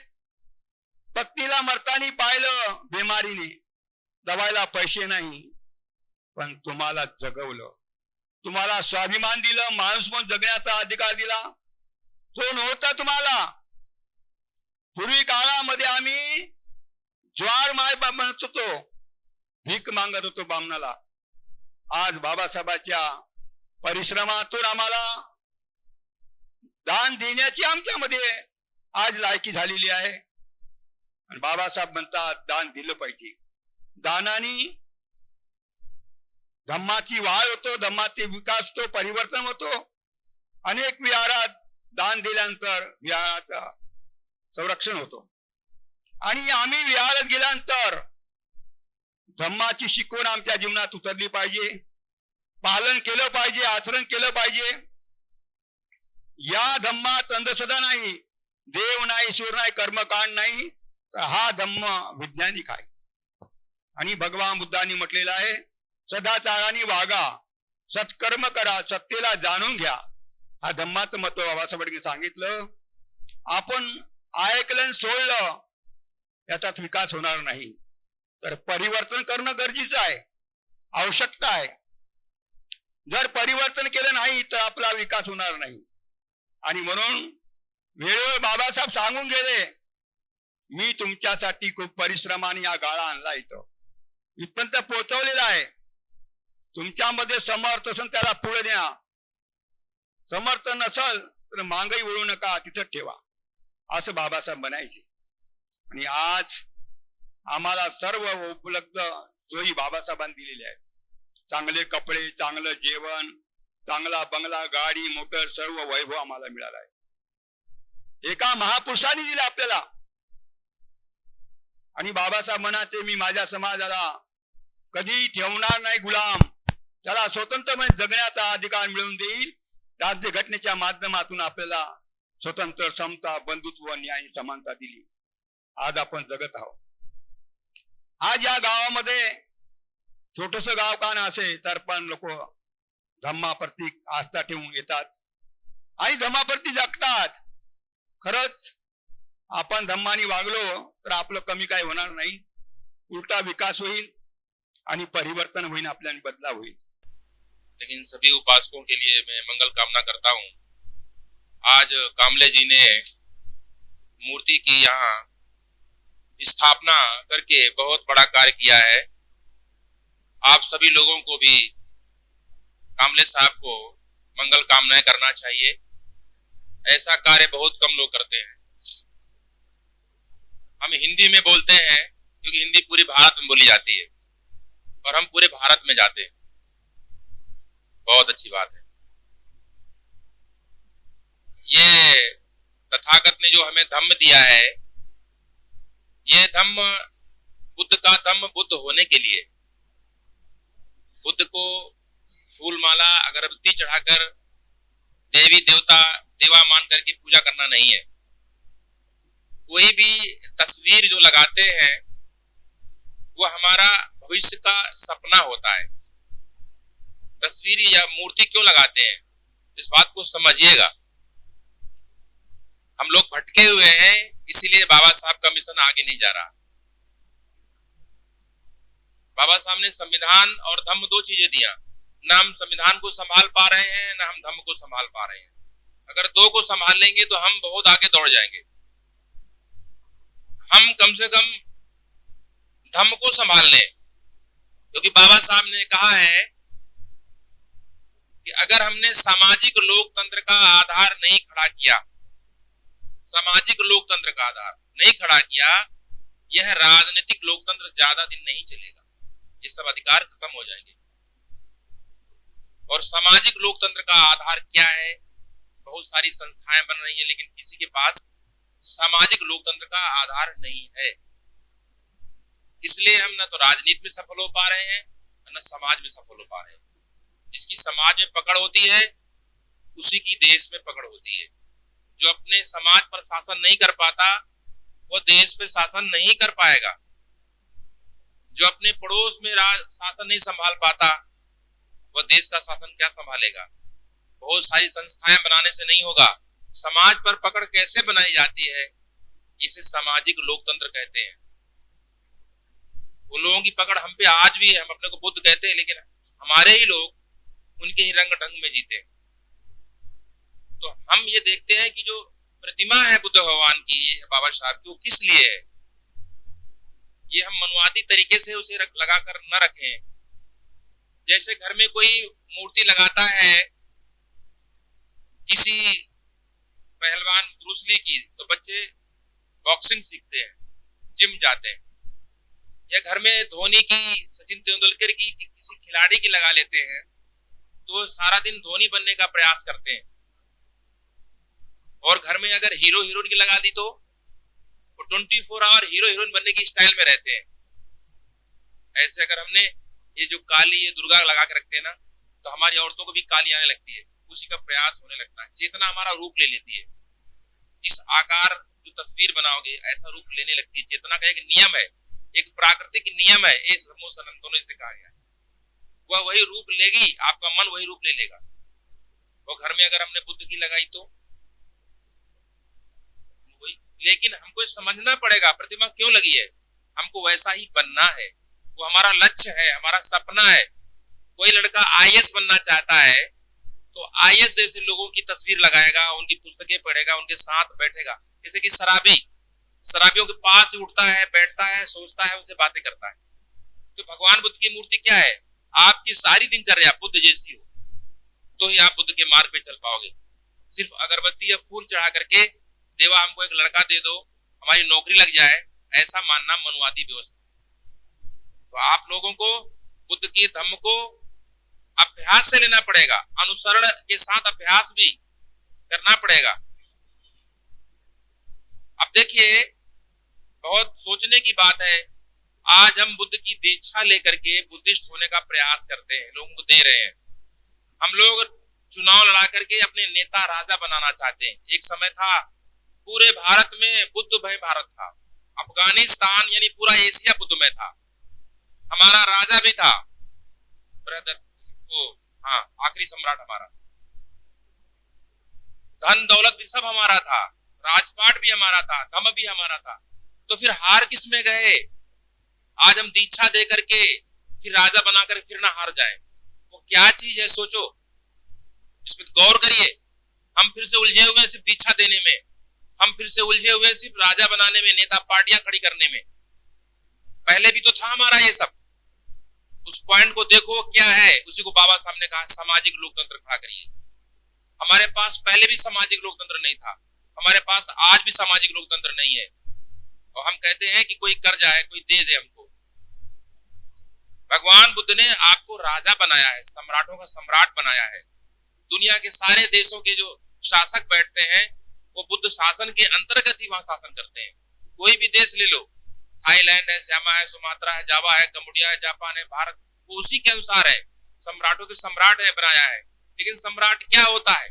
पत्नीला मरतानी पाहिलं बिमारीने, दवायला पैसे नाही, पण तुम्हाला जगवलं, तुम्हाला स्वाभिमान दिलं, माणूस म्हणून जगण्याचा अधिकार दिला. तो नव्हता तुम्हाला. पूर्वी काळामध्ये आम्ही ज्वार माय म्हणत होतो, भीक मागत होतो बामणाला. आज बाबासाहेबांच्या परिश्रमातून आम्हाला दान देण्याची आमच्यामध्ये आज लायकी झालेली आहे. आणि बाबासाहेब म्हणतात दान दिलं पाहिजे. दानाने धम्माची वाढ होतो, धम्माचे विकास होतो, परिवर्तन होतो. अनेक विहारात दान दिल्यानंतर विहाराचं संरक्षण होतो आणि आम्ही विहारात गेल्यानंतर धम्माची शिकवण आमच्या जीवनात उतरली पाहिजे, पालन केलं पाहिजे, आचरण केलं पाहिजे. या धम्मात अंधश्रद्धा नाही, देव नाही, ईश्वर नाही, कर्मकांड नाही, तर हा धम्म वैज्ञानिक आहे. आणि भगवान बुद्धांनी म्हटलेलं आहे, सदाचाराने वागा, सत्कर्म करा, सत्तेला जाणून घ्या. हा धम्माचं महत्व बाबासाहेबांनी सांगितलं. आपण ऐकलं सोडलं याचाच विकास होणार नाही, तर परिवर्तन करणं गरजेचं आहे, आवश्यकता आहे. जर परिवर्तन केलं नाही तर आपला विकास होणार नाही. आणि म्हणून वेळोवेळी बाबासाहेब सांगून गेले, मी तुमच्यासाठी खूप परिश्रमाने या गाळा आणला इथं इथपर्यंत पोहोचवलेला आहे. तुमच्यामध्ये समर्थ असेल त्याला पुढे न्या, समर्थ नसल तर मागही वळू नका, तिथं ठेवा, असं बाबासाहेब म्हणायचे. आणि आज आम्हाला सर्व उपलब्ध सोयी बाबासाहेबांनी दिलेल्या आहेत. चांगले कपडे, चांगलं जेवण, चांगला बंगला, गाडी, मोटर, सर्व वैभव आम्हाला मिळाला आहे. एका महापुरुषाने दिलं आपल्याला. आणि बाबासाहेब म्हणायचे, मी माझ्या समाजाला कधी ठेवणार नाही गुलाम, त्याला स्वतंत्रपणे जगण्याचा अधिकार मिळवून देईल. राज्यघटनेच्या माध्यमातून आपल्याला स्वतंत्र, समता, बंधुत्व, न्याय, समानता दिली. आज आपण जगत आहोत. आज या गावामध्ये छोटस गाव का नसे तर पण लोक धम्माप्रती आस्था ठेवून येतात आणि धम्माप्रती जगतात. खरंच आपण धम्मानी वागलो तर आपलं कमी काय होणार नाही, उलटा विकास होईल आणि परिवर्तन होईल, आपल्याला बदलाव होईल. लेकिन सभी उपासकों के लिए मैं मंगल कामना करता हूँ. आज कामले जी ने मूर्ति की यहाँ स्थापना करके बहुत बड़ा कार्य किया है. आप सभी लोगों को भी कामले साहब को मंगल कामनाएं करना चाहिए. ऐसा कार्य बहुत कम लोग करते हैं. हम हिंदी में बोलते हैं क्योंकि हिंदी पूरे भारत में बोली जाती है और हम पूरे भारत में जाते हैं. बहुत अच्छी बात है. ये तथागत ने जो हमें धम्म दिया है, ये धम्म बुद्ध का धम्म बुद्ध होने के लिए, बुद्ध को फूलमाला अगरबत्ती चढ़ाकर देवी देवता देवा मान करके पूजा करना नहीं है. कोई भी तस्वीर जो लगाते हैं वो हमारा भविष्य का सपना होता है. तस्वीर या मूर्ति क्यों लगाते हैं, इस बात को समझिएगा. हम लोग भटके हुए हैं, इसीलिए बाबा साहब का मिशन आगे नहीं जा रहा. बाबा साहब ने संविधान और धम्म दो चीजें दिया. न हम संविधान को संभाल पा रहे हैं, न हम धम्म को संभाल पा रहे हैं. अगर दो को संभाल लेंगे तो हम बहुत आगे दौड़ जाएंगे. हम कम से कम धम्म को संभाल लें, क्योंकि बाबा साहब ने कहा है कि अगर हमने सामाजिक लोकतंत्र का आधार नहीं खड़ा किया, सामाजिक लोकतंत्र का आधार नहीं खड़ा किया, यह राजनीतिक लोकतंत्र ज्यादा दिन नहीं चलेगा. ये सब अधिकार खत्म हो जाएंगे. और सामाजिक लोकतंत्र का आधार क्या है? बहुत सारी संस्थाएं बन रही हैं, लेकिन किसी के पास सामाजिक लोकतंत्र का आधार नहीं है. इसलिए हम न तो राजनीति में सफल हो पा रहे हैं, न समाज में सफल हो पा रहे हैं. जिसकी समाज में पकड़ होती है, उसी की देश में पकड़ होती है. जो अपने समाज पर शासन नहीं कर पाता, वो देश पे शासन नहीं कर पाएगा. जो अपने पड़ोस में शासन नहीं संभाल पाता, वह देश का शासन क्या संभालेगा. बहुत सारी संस्थाएं बनाने से नहीं होगा. समाज पर पकड़ कैसे बनाई जाती है, इसे सामाजिक लोकतंत्र कहते हैं. उन लोगों की पकड़ हम पे आज भी है. हम अपने को बुद्ध कहते हैं, लेकिन हमारे ही लोग उनके ही रंग ढंग में जीते. तो हम ये देखते हैं कि जो प्रतिमा है बुद्ध भगवान की, बाबा साहब की, वो किस लिए है. ये हम मनुवादी तरीके से उसे लगा कर न रखें. जैसे घर में कोई मूर्ति लगाता है किसी पहलवान ब्रूस ली की, तो बच्चे बॉक्सिंग सीखते हैं, जिम जाते हैं. या घर में धोनी की, सचिन तेंदुलकर की, किसी खिलाड़ी की लगा लेते हैं, तो सारा दिन धोनी बनने का प्रयास करते हैं. और घर में अगर हीरो हीरोइन की लगा दी तो 24 आवर हीरो हीरोइन बनने की स्टाइल में रहते हैं. ऐसे अगर हमने ये जो काली, ये दुर्गा लगा के रखते हैं ना, तो हमारी औरतों को भी काली आने लगती है. उसी का प्रयास होने लगता है. चेतना हमारा रूप ले लेती है. जिस आकार जो तस्वीर बनाओगे, ऐसा रूप लेने लगती है. चेतना का एक नियम है, एक प्राकृतिक नियम है. ये समूह सनातनों ने सिखाया गया. वह वही रूप लेगी, आपका मन वही रूप ले लेगा. वो घर में अगर हमने बुद्ध की लगाई तो वही. लेकिन हमको समझना पड़ेगा प्रतिमा क्यों लगी है. हमको वैसा ही बनना है. वो हमारा लक्ष्य है, हमारा सपना है. कोई लड़का आईएएस बनना चाहता है तो आईएएस जैसे लोगों की तस्वीर लगाएगा, उनकी पुस्तकें पढ़ेगा, उनके साथ बैठेगा। जैसे कि शराबियों के पास ही उठता है, बैठता है, सोचता है, उनसे बातें करता है। तो भगवान बुद्ध की मूर्ति क्या है? आपकी सारी दिनचर्या बुद्ध जैसी हो तो ही आप बुद्ध के मार्ग पे चल पाओगे। सिर्फ अगरबत्ती या फूल चढ़ा करके देवा हमको एक लड़का दे दो, हमारी नौकरी लग जाए, ऐसा मानना मनुवादी व्यवस्था। तो आप लोगों को बुद्ध की धम्म को अभ्यास से लेना पड़ेगा, अनुसरण के साथ अभ्यास भी करना पड़ेगा। अब देखिए, बहुत सोचने की बात है, आज हम बुद्ध की दीक्षा लेकर के बुद्धिस्ट होने का प्रयास करते हैं, लोगों को दे रहे हैं। हम लोग चुनाव लड़ा करके अपने नेता राजा बनाना चाहते हैं। एक समय था पूरे भारत में बुद्धमय भारत था, अफगानिस्तान यानी पूरा एशिया बुद्धमय था। हमारा राजा भी था, हाँ, आखिरी सम्राट हमारा, धन दौलत भी सब हमारा था, राजपाट भी हमारा था, धम्म भी हमारा था। तो फिर हार किस में गए? आज हम दीक्षा दे करके फिर राजा बनाकर फिर ना हार जाए, वो क्या चीज है? सोचो, इसमें गौर करिए। हम फिर से उलझे हुए सिर्फ दीक्षा देने में, हम फिर से उलझे हुए सिर्फ राजा बनाने में, नेता पार्टियां खड़ी करने में। पहले भी तो था हमारा ये सब। उस पॉइंट को देखो क्या है, उसी को बाबा साहब ने कहा सामाजिक लोकतंत्र खड़ा करिए। हमारे पास पहले भी सामाजिक लोकतंत्र नहीं था, हमारे पास आज भी सामाजिक लोकतंत्र नहीं है। और हम कहते हैं कि कोई कर जाए, कोई दे दे हमको। भगवान बुद्ध ने आपको राजा बनाया है, सम्राटों का सम्राट बनाया है। दुनिया के सारे देशों के जो शासक बैठते हैं वो बुद्ध शासन के अंतर्गत ही वहां शासन करते हैं। कोई भी देश ले लो, थाईलैंड है, श्यामा है, सुमात्रा है, जावा है, कंबोडिया है, जापान है, भारत, वो उसी के अनुसार है। सम्राटों के सम्राट है बनाया है। लेकिन सम्राट क्या होता है?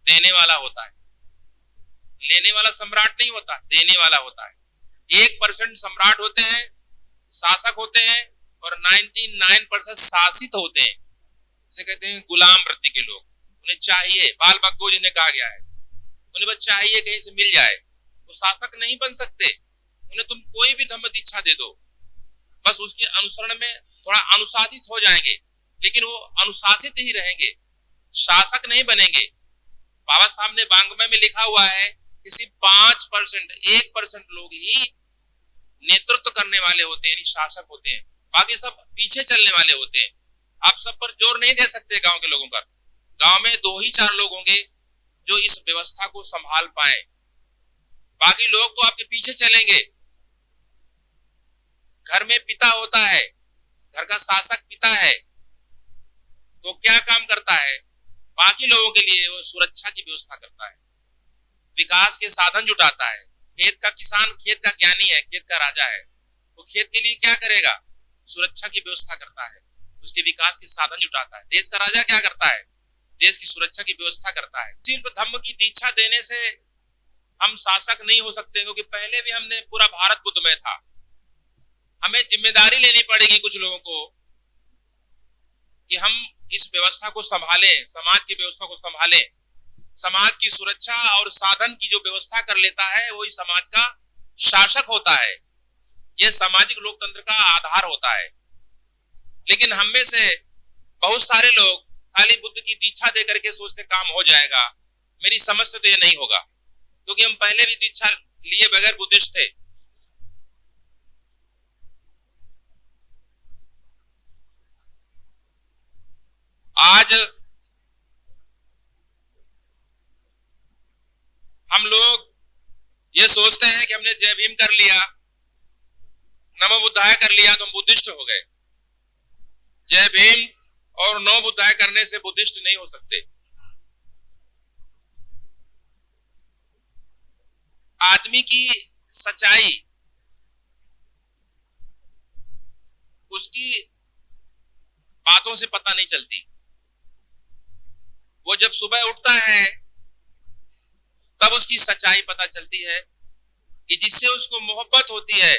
देने वाला होता है, लेने वाला सम्राट नहीं होता, देने वाला होता है। 1% सम्राट होते हैं, शासक होते हैं, और 99% शासित होते हैं। इसे कहते हैं गुलाम वृत्ति के लोग। उन्हें चाहिए, बाल बग्गो जिन्हें कहा गया है, उन्हें बस चाहिए कहीं से मिल जाए। वो शासक नहीं बन सकते। उन्हें तुम कोई भी धम्म दीक्षा दे दो, बस उसके अनुसरण में थोड़ा अनुशासित हो जाएंगे, लेकिन वो अनुशासित ही रहेंगे, शासक नहीं बनेंगे। बाबा साहब ने वांग्मय में लिखा हुआ है कि सिर्फ 5%, 1% लोग ही नेतृत्व करने वाले होते हैं, यानी शासक होते हैं, बाकी सब पीछे चलने वाले होते हैं। आप सब पर जोर नहीं दे सकते गांव के लोगों पर। गांव में 2 ही 4 लोग होंगे जो इस व्यवस्था को संभाल पाए, बाकी लोग तो आपके पीछे चलेंगे। घर में पिता होता है, घर का शासक पिता है, तो क्या काम करता है? बाकी लोगों के लिए वो सुरक्षा की व्यवस्था करता है, विकास के साधन जुटाता है। खेत का किसान खेत का ज्ञानी है, खेत का राजा है, वो खेत के लिए क्या करेगा? सुरक्षा की व्यवस्था करता है, उसके विकास के साधन जुटाता है। देश का राजा क्या करता है? देश की सुरक्षा की व्यवस्था करता है। सिर्फ धम्म की दीक्षा देने से हम शासक नहीं हो सकते, क्योंकि पहले भी हमने पूरा भारत बुद्धमय था। हमें जिम्मेदारी लेनी पड़ेगी कुछ लोगों को कि हम इस व्यवस्था को संभालें, समाज की व्यवस्था को संभालें। समाज की सुरक्षा और साधन की जो व्यवस्था कर लेता है वही समाज का शासक होता है। यह सामाजिक लोकतंत्र का आधार होता है। लेकिन हम में से बहुत सारे लोग खाली बुद्ध की दीक्षा दे करके सोचते काम हो जाएगा। मेरी समझ से तो ये नहीं होगा, क्योंकि हम पहले भी दीक्षा लिए बगैर बुद्धिस्ट थे। आज हम लोग ये सोचते हैं कि हमने जय भीम कर लिया, नमो बुद्धाय कर लिया तो हम बुद्धिस्ट हो गए। जय भीम और नमो बुद्धाय करने से बुद्धिस्ट नहीं हो सकते। आदमी की सच्चाई उसकी बातों से पता नहीं चलती। वो जब सुबह उठता है तब उसकी सच्चाई पता चलती है कि जिससे उसको मोहब्बत होती है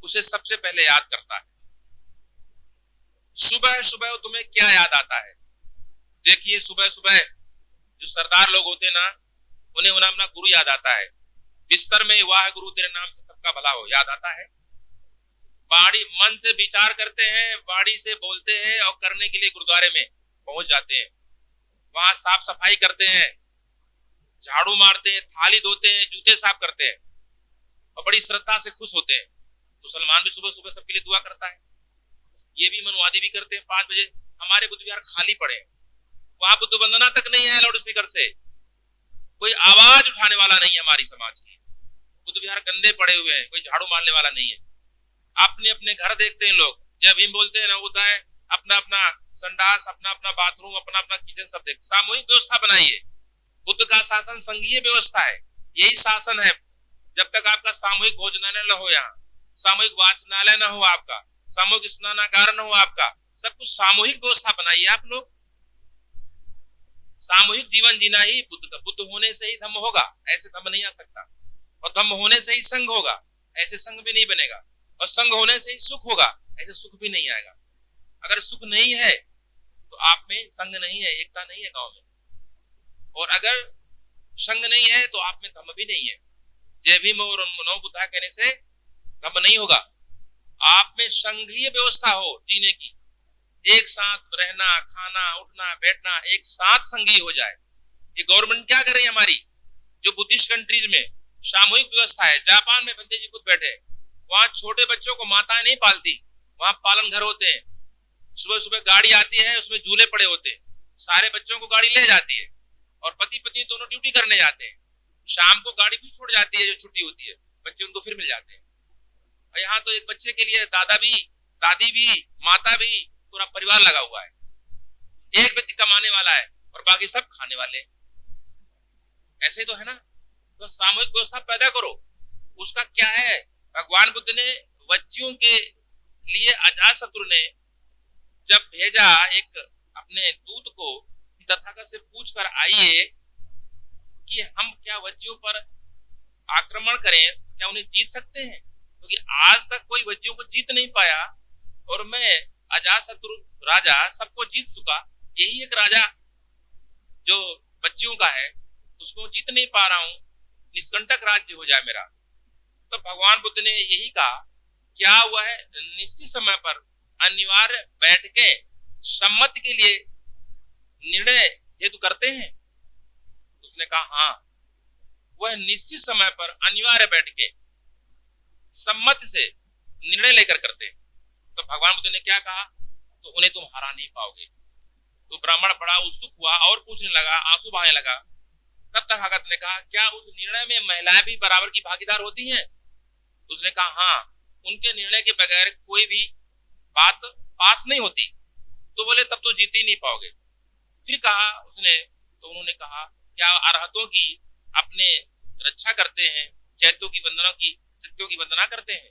उसे सबसे पहले याद करता है। सुबह सुबह तुम्हें क्या याद आता है? देखिए, सुबह सुबह जो सरदार लोग होते ना, उन्हें अपना गुरु याद आता है। बिस्तर में वाह गुरु तेरे नाम से सबका भला हो याद आता है। बाड़ी मन से विचार करते हैं, बाड़ी से बोलते हैं और करने के लिए गुरुद्वारे में पहुंच जाते हैं। वहां साफ सफाई करते हैं, झाड़ू मारते हैं, थाली धोते हैं, जूते साफ करते हैं और बड़ी श्रद्धा से खुश होते हैं। मुसलमान भी सुबह सुबह सबके लिए दुआ करता है, ये भी मनवादी भी करते हैं। 5 बजे हमारे बुद्ध विहार खाली पड़े हैं, वहां बुद्ध वंदना तक नहीं है, लाउड स्पीकर से कोई आवाज उठाने वाला नहीं है हमारी समाज की। बुद्ध विहार गंदे पड़े हुए हैं, कोई झाड़ू मारने वाला नहीं है। अपने अपने घर देखते हैं लोग, जब भीम बोलते हैं ना होता है अपना अपना संडास, अपना अपना बाथरूम, अपना अपना किचन सब देख। सामूहिक व्यवस्था बनाइए। बुद्ध का शासन संघीय व्यवस्था है, यही शासन है। जब तक आपका सामूहिक भोजनालय न हो, यहाँ सामूहिक वाचनालय न हो, आपका सामूहिक स्नानागार न हो, आपका सब कुछ सामूहिक व्यवस्था बनाइए आप लोग। सामूहिक जीवन जीना ही बुद्ध का। बुद्ध होने से ही धम्म होगा, ऐसे धम्म नहीं आ सकता। और धम्म होने से ही संघ होगा, ऐसे संघ भी नहीं बनेगा। और संघ होने से ही सुख होगा, ऐसे सुख भी नहीं आएगा। अगर सुख नहीं है तो आप में संघ नहीं है, एकता नहीं है गांव में। और अगर संघ नहीं है तो आप में धम्म भी नहीं है। जय भीम और नमो बुद्धाय कहने से धम्म नहीं होगा। आप में संघीय व्यवस्था हो जीने की, एक साथ रहना, खाना, उठना, बैठना एक साथ संघीय हो जाए। ये गवर्नमेंट क्या कर रही है हमारी, जो बुद्धिस्ट कंट्रीज में सामूहिक व्यवस्था है। जापान में बंदे जी खुद बैठे, वहां छोटे बच्चों को माताएं नहीं पालती, वहां पालन घर होते हैं। सुबह सुबह गाड़ी आती है, उसमें झूले पड़े होते हैं, सारे बच्चों को गाड़ी ले जाती है और पति पत्नी दोनों ड्यूटी करने जाते हैं। शाम को गाड़ी भी छोड़ जाती है, जो छुट्टी होती है, बच्चे उनको फिर मिल जाते हैं। और यहाँ तो एक बच्चे के लिए दादा भी, दादी भी, माता भी, पूरा परिवार लगा हुआ है। एक व्यक्ति कमाने वाला है और बाकी सब खाने वाले। ऐसे ही तो है ना। तो सामूहिक व्यवस्था पैदा करो। उसका क्या है, भगवान बुद्ध ने वज्जियों के लिए अजातशत्रु ने जब भेजा एक अपने दूत को, तथागत से पूछ कर आइए कि हम क्या वज्जियों पर आक्रमण करें, क्या उन्हें जीत सकते हैं? क्योंकि आज तक कोई वज्जियों को जीत नहीं पाया और मैं अजातशत्रु राजा सबको जीत चुका। यही एक राजा जो वज्जियों का है, उसको जीत नहीं पा रहा हूं, निष्कंटक राज्य हो जाए मेरा। तो भगवान बुद्ध ने यही कहा, क्या हुआ है, निश्चित समय पर अनिवार्य बैठकें सम्मत के लिए निर्णय हेतु करते हैं। उसने कहा हाँ, वह निश्चित समय पर अनिवार्य बैठकें सम्मत से निर्णय लेकर करते हैं। तो भगवान बुद्ध ने क्या कहा, तो उन्हें तुम हरा नहीं पाओगे। तो ब्राह्मण बड़ा उत्सुक हुआ और पूछने लगा, आंसू बहाने लगा। तब तथागत ने कहा, क्या उस निर्णय में महिलाएं भी बराबर की भागीदार होती हैं? उसने कहा हाँ, उनके निर्णय के बगैर कोई भी बात पास नहीं होती। तो बोले तब तो जीत ही नहीं पाओगे। फिर कहा उसने, तो उन्होंने कहा, क्या अरहतों की अपने रक्षा करते हैं, चैत्यों की वंदना की, सत्यों की वंदना करते हैं?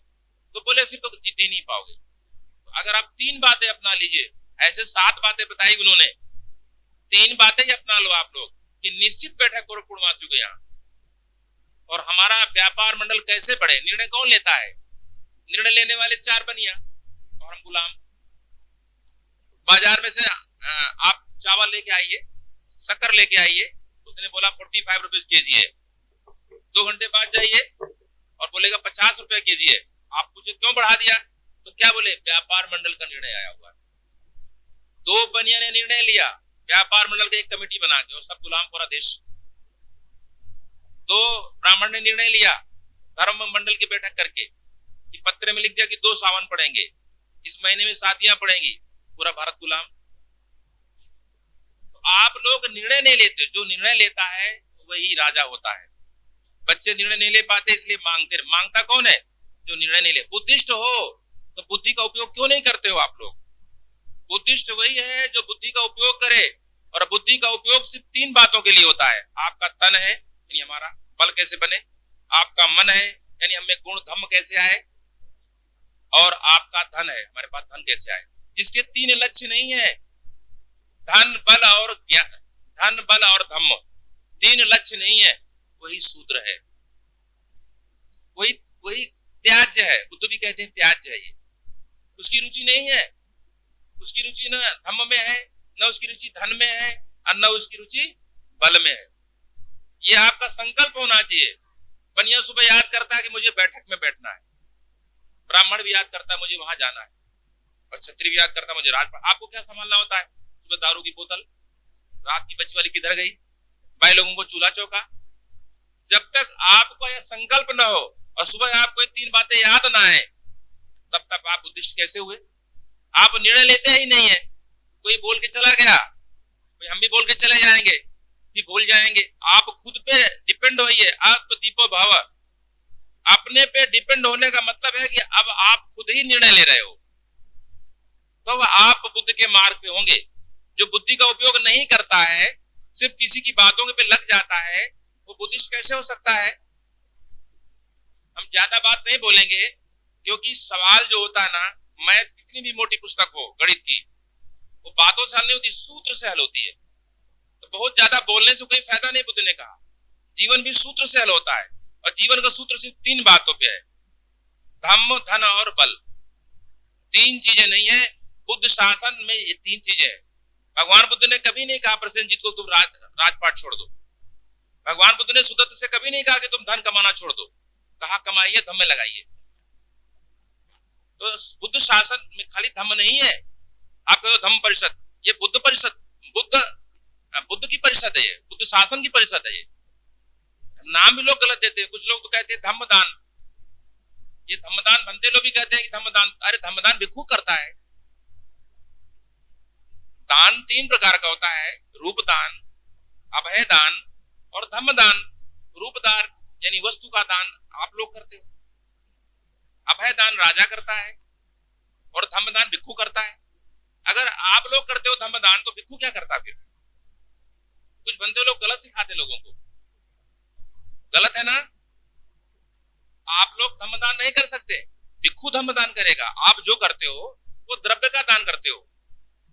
तो बोले फिर तो जीत ही नहीं पाओगे। तो अगर आप 3 बातें अपना लीजिए, ऐसे 7 बातें बताई उन्होंने, 3 बातें ही अपना लो आप लोग कि निश्चित बैठक करो पूर्णवासियों के यहाँ। और हमारा व्यापार मंडल कैसे बढ़े, निर्णय कौन लेता है? निर्णय लेने वाले 4 बनिया और हम गुलाम। बाजार में से आप चावल लेके आइए, शक्कर लेके आइए, उसने बोला 45 रुपए केजी है। 2 घंटे बाद जाइए और बोलेगा 50 रुपए केजी है। आप पूछे क्यों बढ़ा दिया, तो क्या बोले, व्यापार मंडल का निर्णय आया हुआ है। 2 बनिया ने निर्णय लिया व्यापार मंडल की एक कमेटी बना के, और सब गुलाम पूरा देश। 2 ब्राह्मण ने निर्णय लिया धर्म मंडल की बैठक करके कि पत्र में लिख दिया कि 2 सावन पड़ेंगे, इस महीने में शादियां पड़ेंगी, पूरा भारत गुलाम। तो आप लोग निर्णय नहीं लेते, जो निर्णय लेता है वही राजा होता है। बच्चे निर्णय नहीं ले पाते इसलिए मांगता कौन है, जो निर्णय नहीं ले। बुद्धिस्ट हो तो बुद्धि का उपयोग क्यों नहीं करते हो आप लोग? बुद्धिस्ट वही है जो बुद्धि का उपयोग करे, और बुद्धि का उपयोग सिर्फ 3 बातों के लिए होता है। आपका तन है, यानी हमारा बल कैसे बने, आपका मन है, यानी हमें गुण धम्म कैसे आए, और आपका धन है, हमारे पास धन कैसे आए। जिसके 3 लक्ष्य नहीं है, धन बल और ज्ञान, धन बल और धम्म, 3 लक्ष्य नहीं है, वही शूद्र है, वही त्याज्य है। बुद्ध भी कहते हैं त्याज्य है ये। उसकी रुचि नहीं है, उसकी रुचि न धम्म में है, न उसकी रुचि धन में है, और न उसकी रुचि बल में है। ये आपका संकल्प होना चाहिए। बनिया सुबह याद करता है कि मुझे बैठक में बैठना है, ब्राह्मण भी याद करता है मुझे वहां जाना है, और क्षत्रिय भी याद करता है मुझे राजपाट। आपको क्या संभालना होता है? सुबह दारू की बोतल, रात की बच्ची वाली किधर गई, भाई लोगों को चूल्हा चौका। जब तक आपको यह संकल्प न हो और सुबह आपको ये 3 बातें याद ना आए, तब तक आप बुद्धिस्ट कैसे हुए? आप निर्णय लेते ही नहीं है। कोई बोल के चला गया, कोई हम भी बोल के चले जाएंगे, भी भूल जाएंगे। आप खुद पे डिपेंड होइए। आप दीपो भाव, अपने पे डिपेंड होने का मतलब है कि अब आप खुद ही निर्णय ले रहे हो, तो आप बुद्ध के मार्ग पे होंगे। जो बुद्धि का उपयोग नहीं करता है, सिर्फ किसी की बातों पे लग जाता है, वो बुद्धिस्ट कैसे हो सकता है? हम ज्यादा बात नहीं बोलेंगे, क्योंकि सवाल जो होता है ना, मैथ कितनी भी मोटी पुस्तक हो गणित की, वो बातों से हल नहीं होती, सूत्र से हल होती है। तो बहुत ज्यादा बोलने से कोई फायदा नहीं। बुद्ध ने कहा जीवन भी सूत्र से हल होता है, और जीवन का सूत्र सिर्फ 3 बातों पे है, धम्म, धन और बल। 3 चीजें नहीं है बुद्ध शासन में, ये 3 चीजें है। भगवान बुद्ध ने कभी नहीं कहा प्रसेनजीत को तुम राजपाट छोड़ दो। भगवान बुद्ध ने सुदत्त से कभी नहीं कहा कि तुम धन कमाना छोड़ दो, कहा कमाइए, धम्म में लगाइए। तो बुद्ध शासन में खाली धम्म नहीं है। आप कहो धम्म परिषद, ये बुद्ध परिषद, बुद्ध की परिषद है, ये बुद्ध शासन की परिषद है। ये नाम भी लोग गलत देते हैं। कुछ लोग तो कहते हैं धम्मदान, ये धम्मदान बनते लोग भी कहते हैं कि धम्मदान। अरे धम्मदान भिक्षु करता है। दान 3 प्रकार का होता है, रूपदान, अभयदान और धम्मदान। रूपदान यानी वस्तु का दान आप लोग करते हो, अभयदान राजा करता है, और धम्मदान भिक्षु करता है। अगर आप लोग करते हो धम्मदान, तो भिक्षु क्या करता फिर? कुछ बंदे लोग गलत सिखाते लोगों को, गलत है ना? आप लोग धम्मदान नहीं कर सकते, भिक्षु धम्मदान करेगा। आप जो करते हो वो द्रव्य का दान करते हो।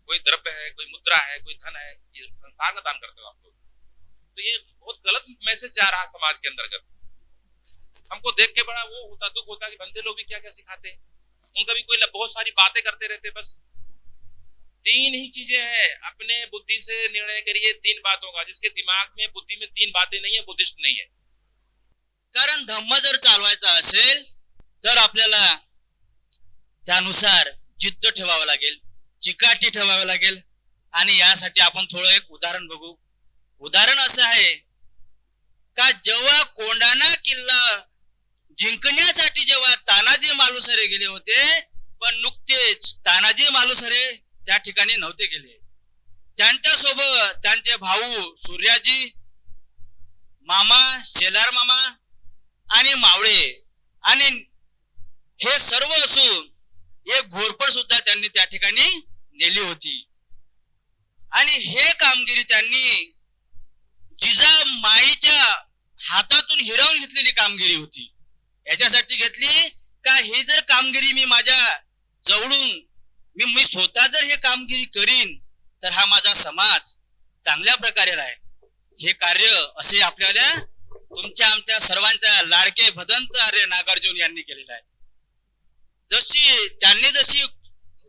कोई द्रव्य है, कोई मुद्रा है, कोई धन है, ये संसार का दान करते हो आप लोग। तो ये बहुत गलत मैसेज जा रहा है समाज के अंतर्गत। हमको देख के बड़ा वो होता, दुख होता कि बंदे लोग भी क्या क्या सिखाते हैं। उनका भी कोई बहुत सारी बातें करते रहते। बस 3 ही चीजें हैं, अपने बुद्धि से निर्णय करिए 3 बातों का। जिसके दिमाग में बुद्धि में 3 बातें नहीं है, बुद्धिस्ट नहीं है। कारण धम्म जर चालवायचा असेल तर आपल्याला त्यानुसार जिद्द ठेवावं लागेल, चिकाटी ठेवावी लागेल। आणि यासाठी आपण थोडं एक उदाहरण बघू। उदाहरण असं आहे का जेव्हा कोंढाणा किल्ला जिंकण्यासाठी जेव्हा तानाजी मालुसरे गेले होते, पण नुकतेच तानाजी मालुसरे त्या ठिकाणी नव्हते गेले। त्यांच्यासोबत त्यांचे भाऊ सूर्याजी, मामा शेलार मामा आणि मावळे, आणि हे सर्व असून एक घोरपड सुद्धा त्यांनी त्या ठिकाणी नेली होती। आणि हे कामगिरी त्यांनी जिजामाईच्या हातातून हिरावून घेतलेली कामगिरी होती। याच्यासाठी घेतली का ही जर कामगिरी मी माझ्या जवळून मी स्वतः जर हे कामगिरी करीन, तर हा माझा समाज चांगल्या प्रकारे राहील। हे कार्य असे आपल्याला तुमच्या आमच्या सर्वांच्या लाडके भदंत आर्य नागार्जुन यांनी केलेलं आहे। जशी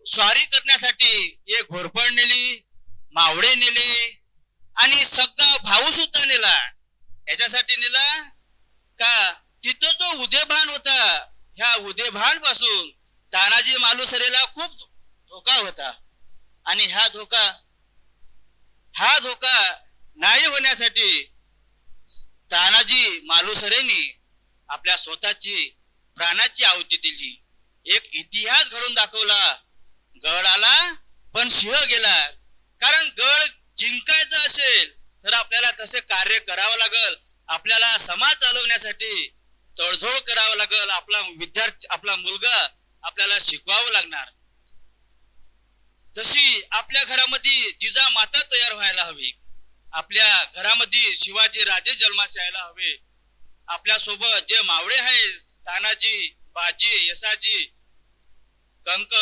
स्वारी करण्यासाठी एक घोरपड नेली, मावळे नेले, आणि सगळा भाऊ सुद्धा नेला। याच्यासाठी नेला का तिथं जो उदयभान होता, ह्या उदयभान पासून तानाजी मालुसरेला खूप धोका होता। आणि हा धोका नाही होण्यासाठी तानाजी मालुसरेंनी आपल्या स्वतःची प्राणाची आहुती दिली। एक इतिहास घडून दाखवला। गड आला पण सिंह गेला। कारण गड जिंकायचा असेल तर आपल्याला तसे कार्य करावं लागेल। आपल्याला समाज चालवण्यासाठी तडजोड करावं लागेल। आपला विद्यार्थी, आपला मुलगा आपल्याला शिकवावं लागणार। जशी आपल्या घरामध्ये जिजा माता तयार व्हायला हवी, आपल्या घरामध्ये शिवाजी राजे जन्मास यायला हवे। आपल्या सोबत जे मावळे आहेत, तानाजी, बाजी, यसाजी, कंक,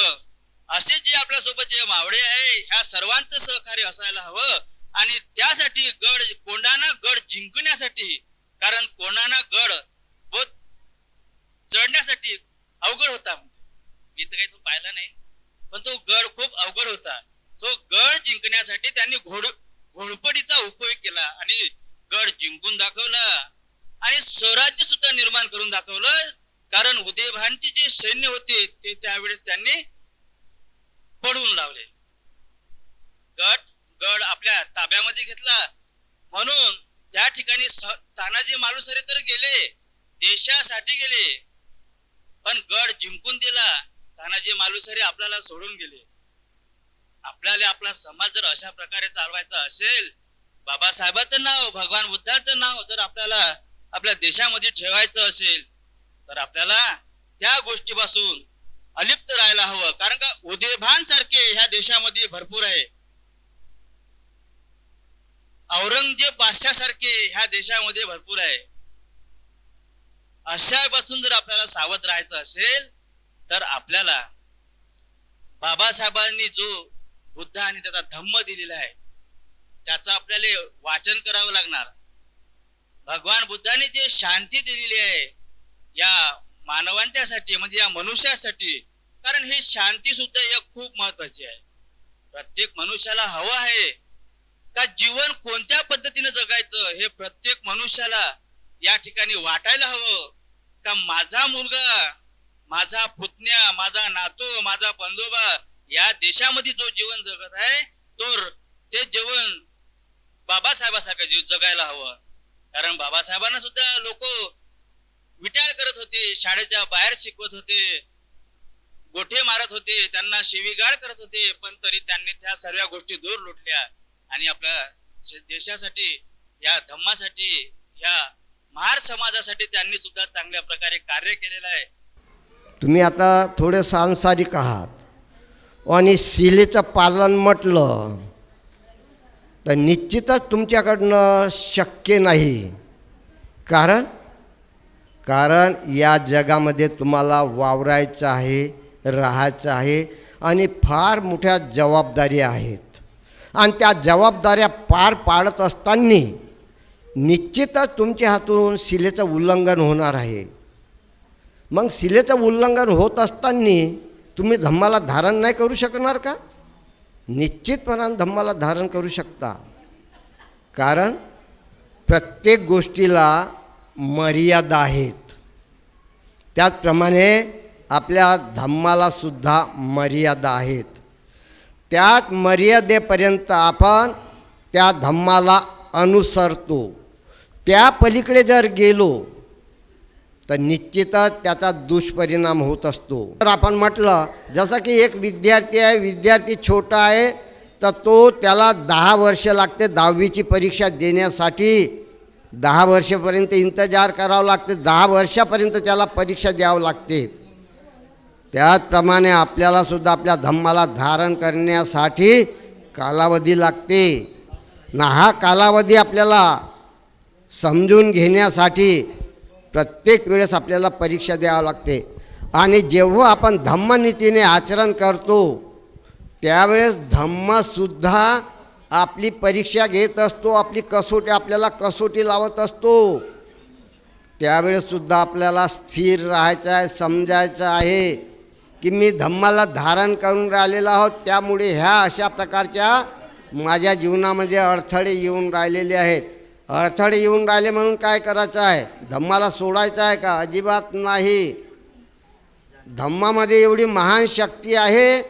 असे जे आपल्या सोबत जे मावळे आहे, ह्या सर्वांचं सहकार्य असायला हवं। आणि त्यासाठी कोंढाणा गड जिंकण्यासाठी, कारण कोंढाणा गड चढण्यासाठी अवघड होता। मी तर काही तो पाहिला नाही, पण तो गड खूप अवघड होता। तो गड जिंकण्यासाठी त्यांनी घोडपडीचा उपयोग केला आणि गड जिंकून दाखवला, आणि स्वराज्य सुद्धा निर्माण करून दाखवलं। कारण उदयभानचे जे सैन्य होते ते त्यावेळेस त्यांनी पडून लावले. गड आपल्या ताब्यामध्ये घेतला. म्हणून त्या ठिकाणी तानाजी मालुसरे तर गेले, देशासाठी गेले, पण गड जिंकून दिला. तानाजी मालुसरे आपल्याला सोडून गेले. आपल्याला आपला समाज जर अशा प्रकारे चालवायचा असेल, बाबासाहेबांचं नाव, भगवान बुद्धाचं नाव जर आपल्याला आपल्या देशामध्ये ठेवायचं असेल, तर आपल्याला त्या गोष्टीपासून अलिप्त राहायला हवं. कारण का उदयभान सारखे ह्या देशामध्ये भरपूर आहे. औरंगजेब बादशासारखे ह्या देशामध्ये भरपूर आहे. अशापासून जर आपल्याला सावध राहायचं असेल तर आपल्याला बाबासाहेबांनी जो बुद्ध आणि त्याचा धम्म दिलेला आहे त्याचं आपल्याला वाचन करावं लागणार. भगवान बुद्धाने जे शांती दिलेली आहे या मानवांच्यासाठी, म्हणजे या मनुष्यासाठी, कारण ही शांती सुद्धा एक खूप महत्वाची आहे. प्रत्येक मनुष्याला हवं आहे का जीवन कोणत्या पद्धतीने जगायचं हे प्रत्येक मनुष्याला या ठिकाणी वाटायला हवं. का माझा मुलगा, माझा पुतण्या, माझा नातू, माझा पंजोबा या देशामध्ये जो जीवन जगत आहे ते जीवन बाबासाहेबासारखं जगायला हवं. कारण बाबासाहेबांना सुद्धा लोक विचार करत होते, शाळेच्या बाहेर शिकवत होते, गोठे मारत होते, त्यांना शिवीगाळ करत होते, पण तरी त्यांनी त्या सर्व गोष्टी दूर लोटल्या आणि आपल्या देशासाठी, या धम्मासाठी, या महार समाजासाठी त्यांनी सुद्धा चांगल्या प्रकारे कार्य केलेलं आहे. तुम्ही आता थोडे सांसारिक आहात आणि शिलेचं पालन म्हटलं तर निश्चितच तुमच्याकडनं शक्य नाही. कारण या जगामध्ये तुम्हाला वावरायचं आहे, राहायचं आहे आणि फार मोठ्या जबाबदारी आहेत. आणि त्या जबाबदाऱ्या पार पाडत असताना निश्चितच तुमच्या हातून शिलेचं उल्लंघन होणार आहे. मग शिलेचं उल्लंघन होत असताना तुम्ही धम्माला धारण नाही करू शकणार का? निश्चितपणाने धम्माला धारण करू शकता. कारण प्रत्येक गोष्टीला मर्यादा आहेत. त्याचप्रमाणे आपल्या धम्माला सुद्धा मर्यादा आहेत. त्याच मर्यादेपर्यंत आपण त्या धम्माला अनुसरतो. त्या पलीकडे जर गेलो तर निश्चितच त्याचा दुष्परिणाम होत असतो. तर आपण म्हटलं जसं की एक विद्यार्थी आहे, विद्यार्थी छोटा आहे, तर त्याला 10 वर्ष लागते 10वीची परीक्षा देण्यासाठी. 10 वर्षापर्यंत इंतजार करावं लागते, 10 वर्षापर्यंत त्याला परीक्षा द्यावं लागते. त्याचप्रमाणे आपल्याला सुद्धा आपल्या धम्माला धारण करण्यासाठी कालावधी लागते ना. हा कालावधी आपल्याला समजून घेण्यासाठी प्रत्येक वेळेस आपल्याला परीक्षा द्यावं लागते. आणि जेव्हा आपण धम्मनीतीने आचरण करतो त्यावेळेस धम्मसुद्धा आपली परीक्षा घेत असतो, आपली कसोटी, आपल्याला कसोटी लावत असतो. त्यावेळेससुद्धा आपल्याला स्थिर राहायचं आहे, समजायचं आहे की मी धम्माला धारण करून राहिलेलो आहोत, त्यामुळे ह्या अशा प्रकारच्या माझ्या जीवनामध्ये अडथळे येऊन राहिलेले आहेत. अडथळे येऊन राहिले म्हणून काय करायचं आहे? धम्माला सोडायचं आहे का? अजिबात नाही. धम्मामध्ये एवढी महान शक्ती आहे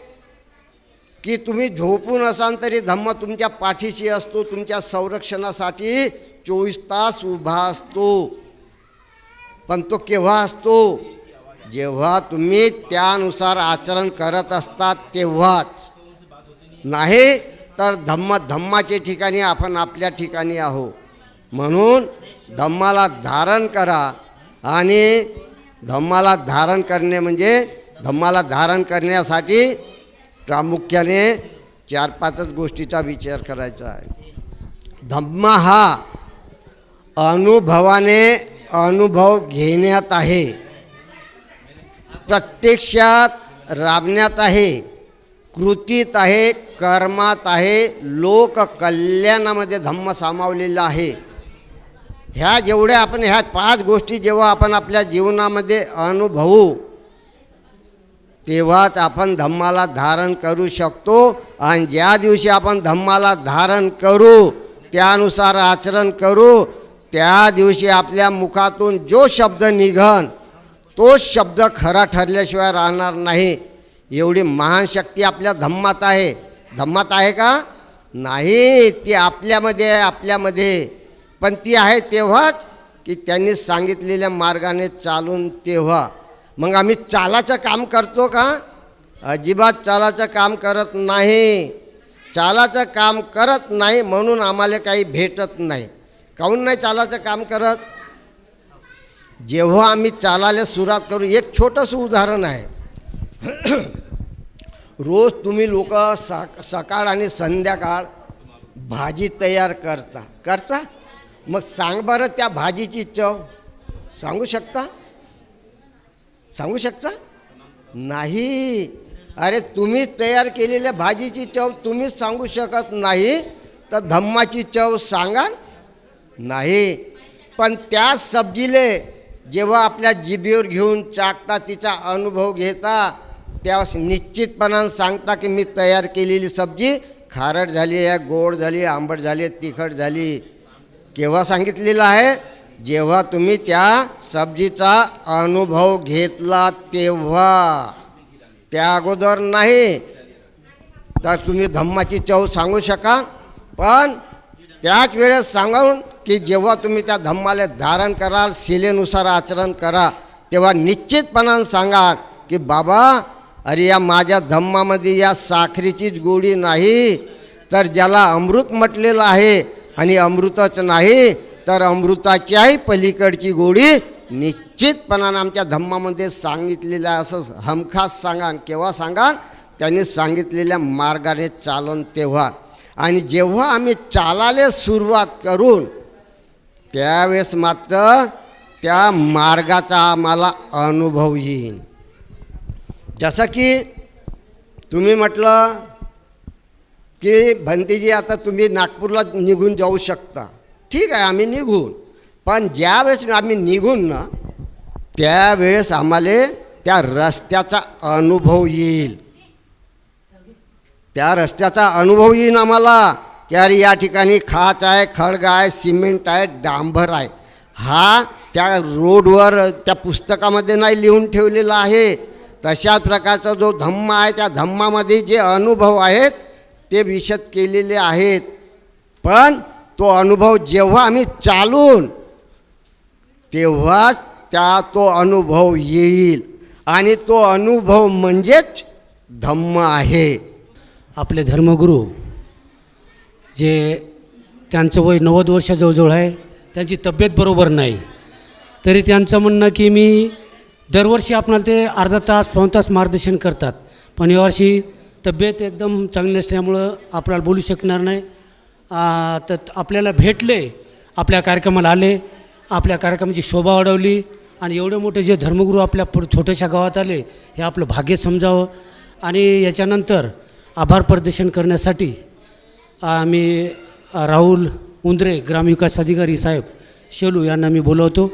की तुम्ही झोपून असाल तरी धम्म तुमच्या पाठीशी असतो, तुमच्या संरक्षणासाठी 24 तास उभा असतो. पण तो केव्हा असतो? जेव्हा तुम्ही त्यानुसार आचरण करत असतात तेव्हाच. नाही तर धम्माच्या ठिकाणी आपण आपल्या ठिकाणी आहो. म्हणून धम्माला धारण करा. आणि धम्माला धारण करणे म्हणजे धम्माला धारण करण्यासाठी प्रामुख्याने 4-5 गोष्टीचा विचार करायचा आहे. धम्म हा अनुभवाने अनुभव घेण्यात आहे, प्रत्यक्षात राबण्यात आहे, कृतीत आहे, कर्मात आहे, लोककल्याणामध्ये धम्म सामावलेला आहे. ह्या जेवढ्या आपण ह्या 5 गोष्टी जेव्हा आपण आपल्या जीवनामध्ये अनुभवू तेव्हाच आपण धम्माला धारण करू शकतो. आणि ज्या दिवशी आपण धम्माला धारण करू, त्यानुसार आचरण करू, त्या दिवशी आपल्या मुखातून जो शब्द निघन तो शब्द खरा ठरल्याशिवाय राहणार नाही. एवढी महान शक्ती आपल्या धम्मात आहे. धम्मात आहे का? नाही, ती आपल्यामध्ये आहे, आपल्यामध्ये. पण ती आहे तेव्हाच की त्यांनी सांगितलेल्या मार्गाने चालून तेव्हा. मग आम्ही चालाचं काम करतो का? अजिबात चालाचं काम करत नाही. चालाचं काम करत नाही म्हणून आम्हाला काही भेटत नाही. काहून नाही चालाचं काम करत? जेव्हा आम्ही चालायला सुरुवात करू, एक छोटंसं उदाहरण आहे. रोज तुम्ही लोक सकाळ आणि संध्याकाळ भाजी तयार करता. मग सांग बरं त्या भाजीची चव सांगू शकता? नाही. अरे तुम्ही तयार केलेल्या भाजीची चव तुम्हीच सांगू शकत नाही तर धम्माची चव सांगा नाही. पण त्या सब्जीले जेव्हा आपल्या जिभेवर घेऊन चाकता, तिचा अनुभव घेता, त्यावेळेस निश्चितपणानं सांगता की मी तयार केलेली सब्जी खारट झाली आहे, गोड झाली, आंबट झाली, तिखट झाली. केव्हा सांगितलेलं आहे? जेव्हा तुम्ही त्या सब्जीचा अनुभव घेतला तेव्हा, त्या अगोदर नाही. तर तुम्ही धम्माची चव सांगू शकाल, पण त्याच वेळेस सांगून की जेव्हा तुम्ही त्या धम्माला धारण कराल, शिलेनुसार आचरण करा, तेव्हा निश्चितपणानं सांगा की बाबा, अरे या माझ्या धम्मामध्ये या साखरेचीच गोडी नाही, तर ज्याला अमृत म्हटलेलं आहे आणि अमृतच नाही तर अमृताच्याही पलीकडची गोडी निश्चितपणानं आमच्या धम्मामध्ये सांगितलेलं आहे. असं हमखास सांगा. केव्हा सांगा? त्यांनी सांगितलेल्या मार्गाने चालून तेव्हा. आणि जेव्हा आम्ही चालायला सुरुवात करून त्यावेळेस मात्र त्या मार्गाचा आम्हाला अनुभव येईल. जसं की तुम्ही म्हटलं की भंतीजी आता तुम्ही नागपूरला निघून जाऊ शकता. ठीक आहे, आम्ही निघून. पण ज्यावेळेस आम्ही निघून ना, त्यावेळेस आम्हाला त्या रस्त्याचा अनुभव येईल. त्या रस्त्याचा अनुभव येईल आम्हाला की अरे या ठिकाणी खाच आहे, खडग आहे, सिमेंट आहे, डांबर आहे. हा त्या रोडवर त्या पुस्तकामध्ये नाही लिहून ठेवलेला आहे. तशाच प्रकारचा जो धम्म आहे, त्या धम्मामध्ये जे अनुभव आहेत ते विशद केलेले आहेत. पण तो अनुभव जेव्हा आम्ही चालून तेव्हाच तो अनुभव येईल. आणि तो अनुभव म्हणजेच धम्म आहे. आपले धर्मगुरू जे त्यांचं वय 90 वर्ष जवळजवळ आहे, त्यांची तब्येत बरोबर नाही, तरी त्यांचं म्हणणं की मी दरवर्षी आपणाला ते अर्धा तास पाऊण तास मार्गदर्शन करतात. पण यावर्षी तब्येत एकदम चांगली नसल्यामुळं आपल्याला बोलू शकणार नाही. तर आपल्याला भेटले, आपल्या कार्यक्रमाला आले, आपल्या कार्यक्रमाची शोभा वाढवली. आणि एवढे मोठे जे धर्मगुरू आपल्या छोट्याशा गावात आले, हे आपलं भाग्य समजावं. आणि याच्यानंतर आभार प्रदर्शन करण्यासाठी आम्ही राहुल उंद्रे ग्रामविकास अधिकारी साहेब शेलू यांना मी बोलवतो.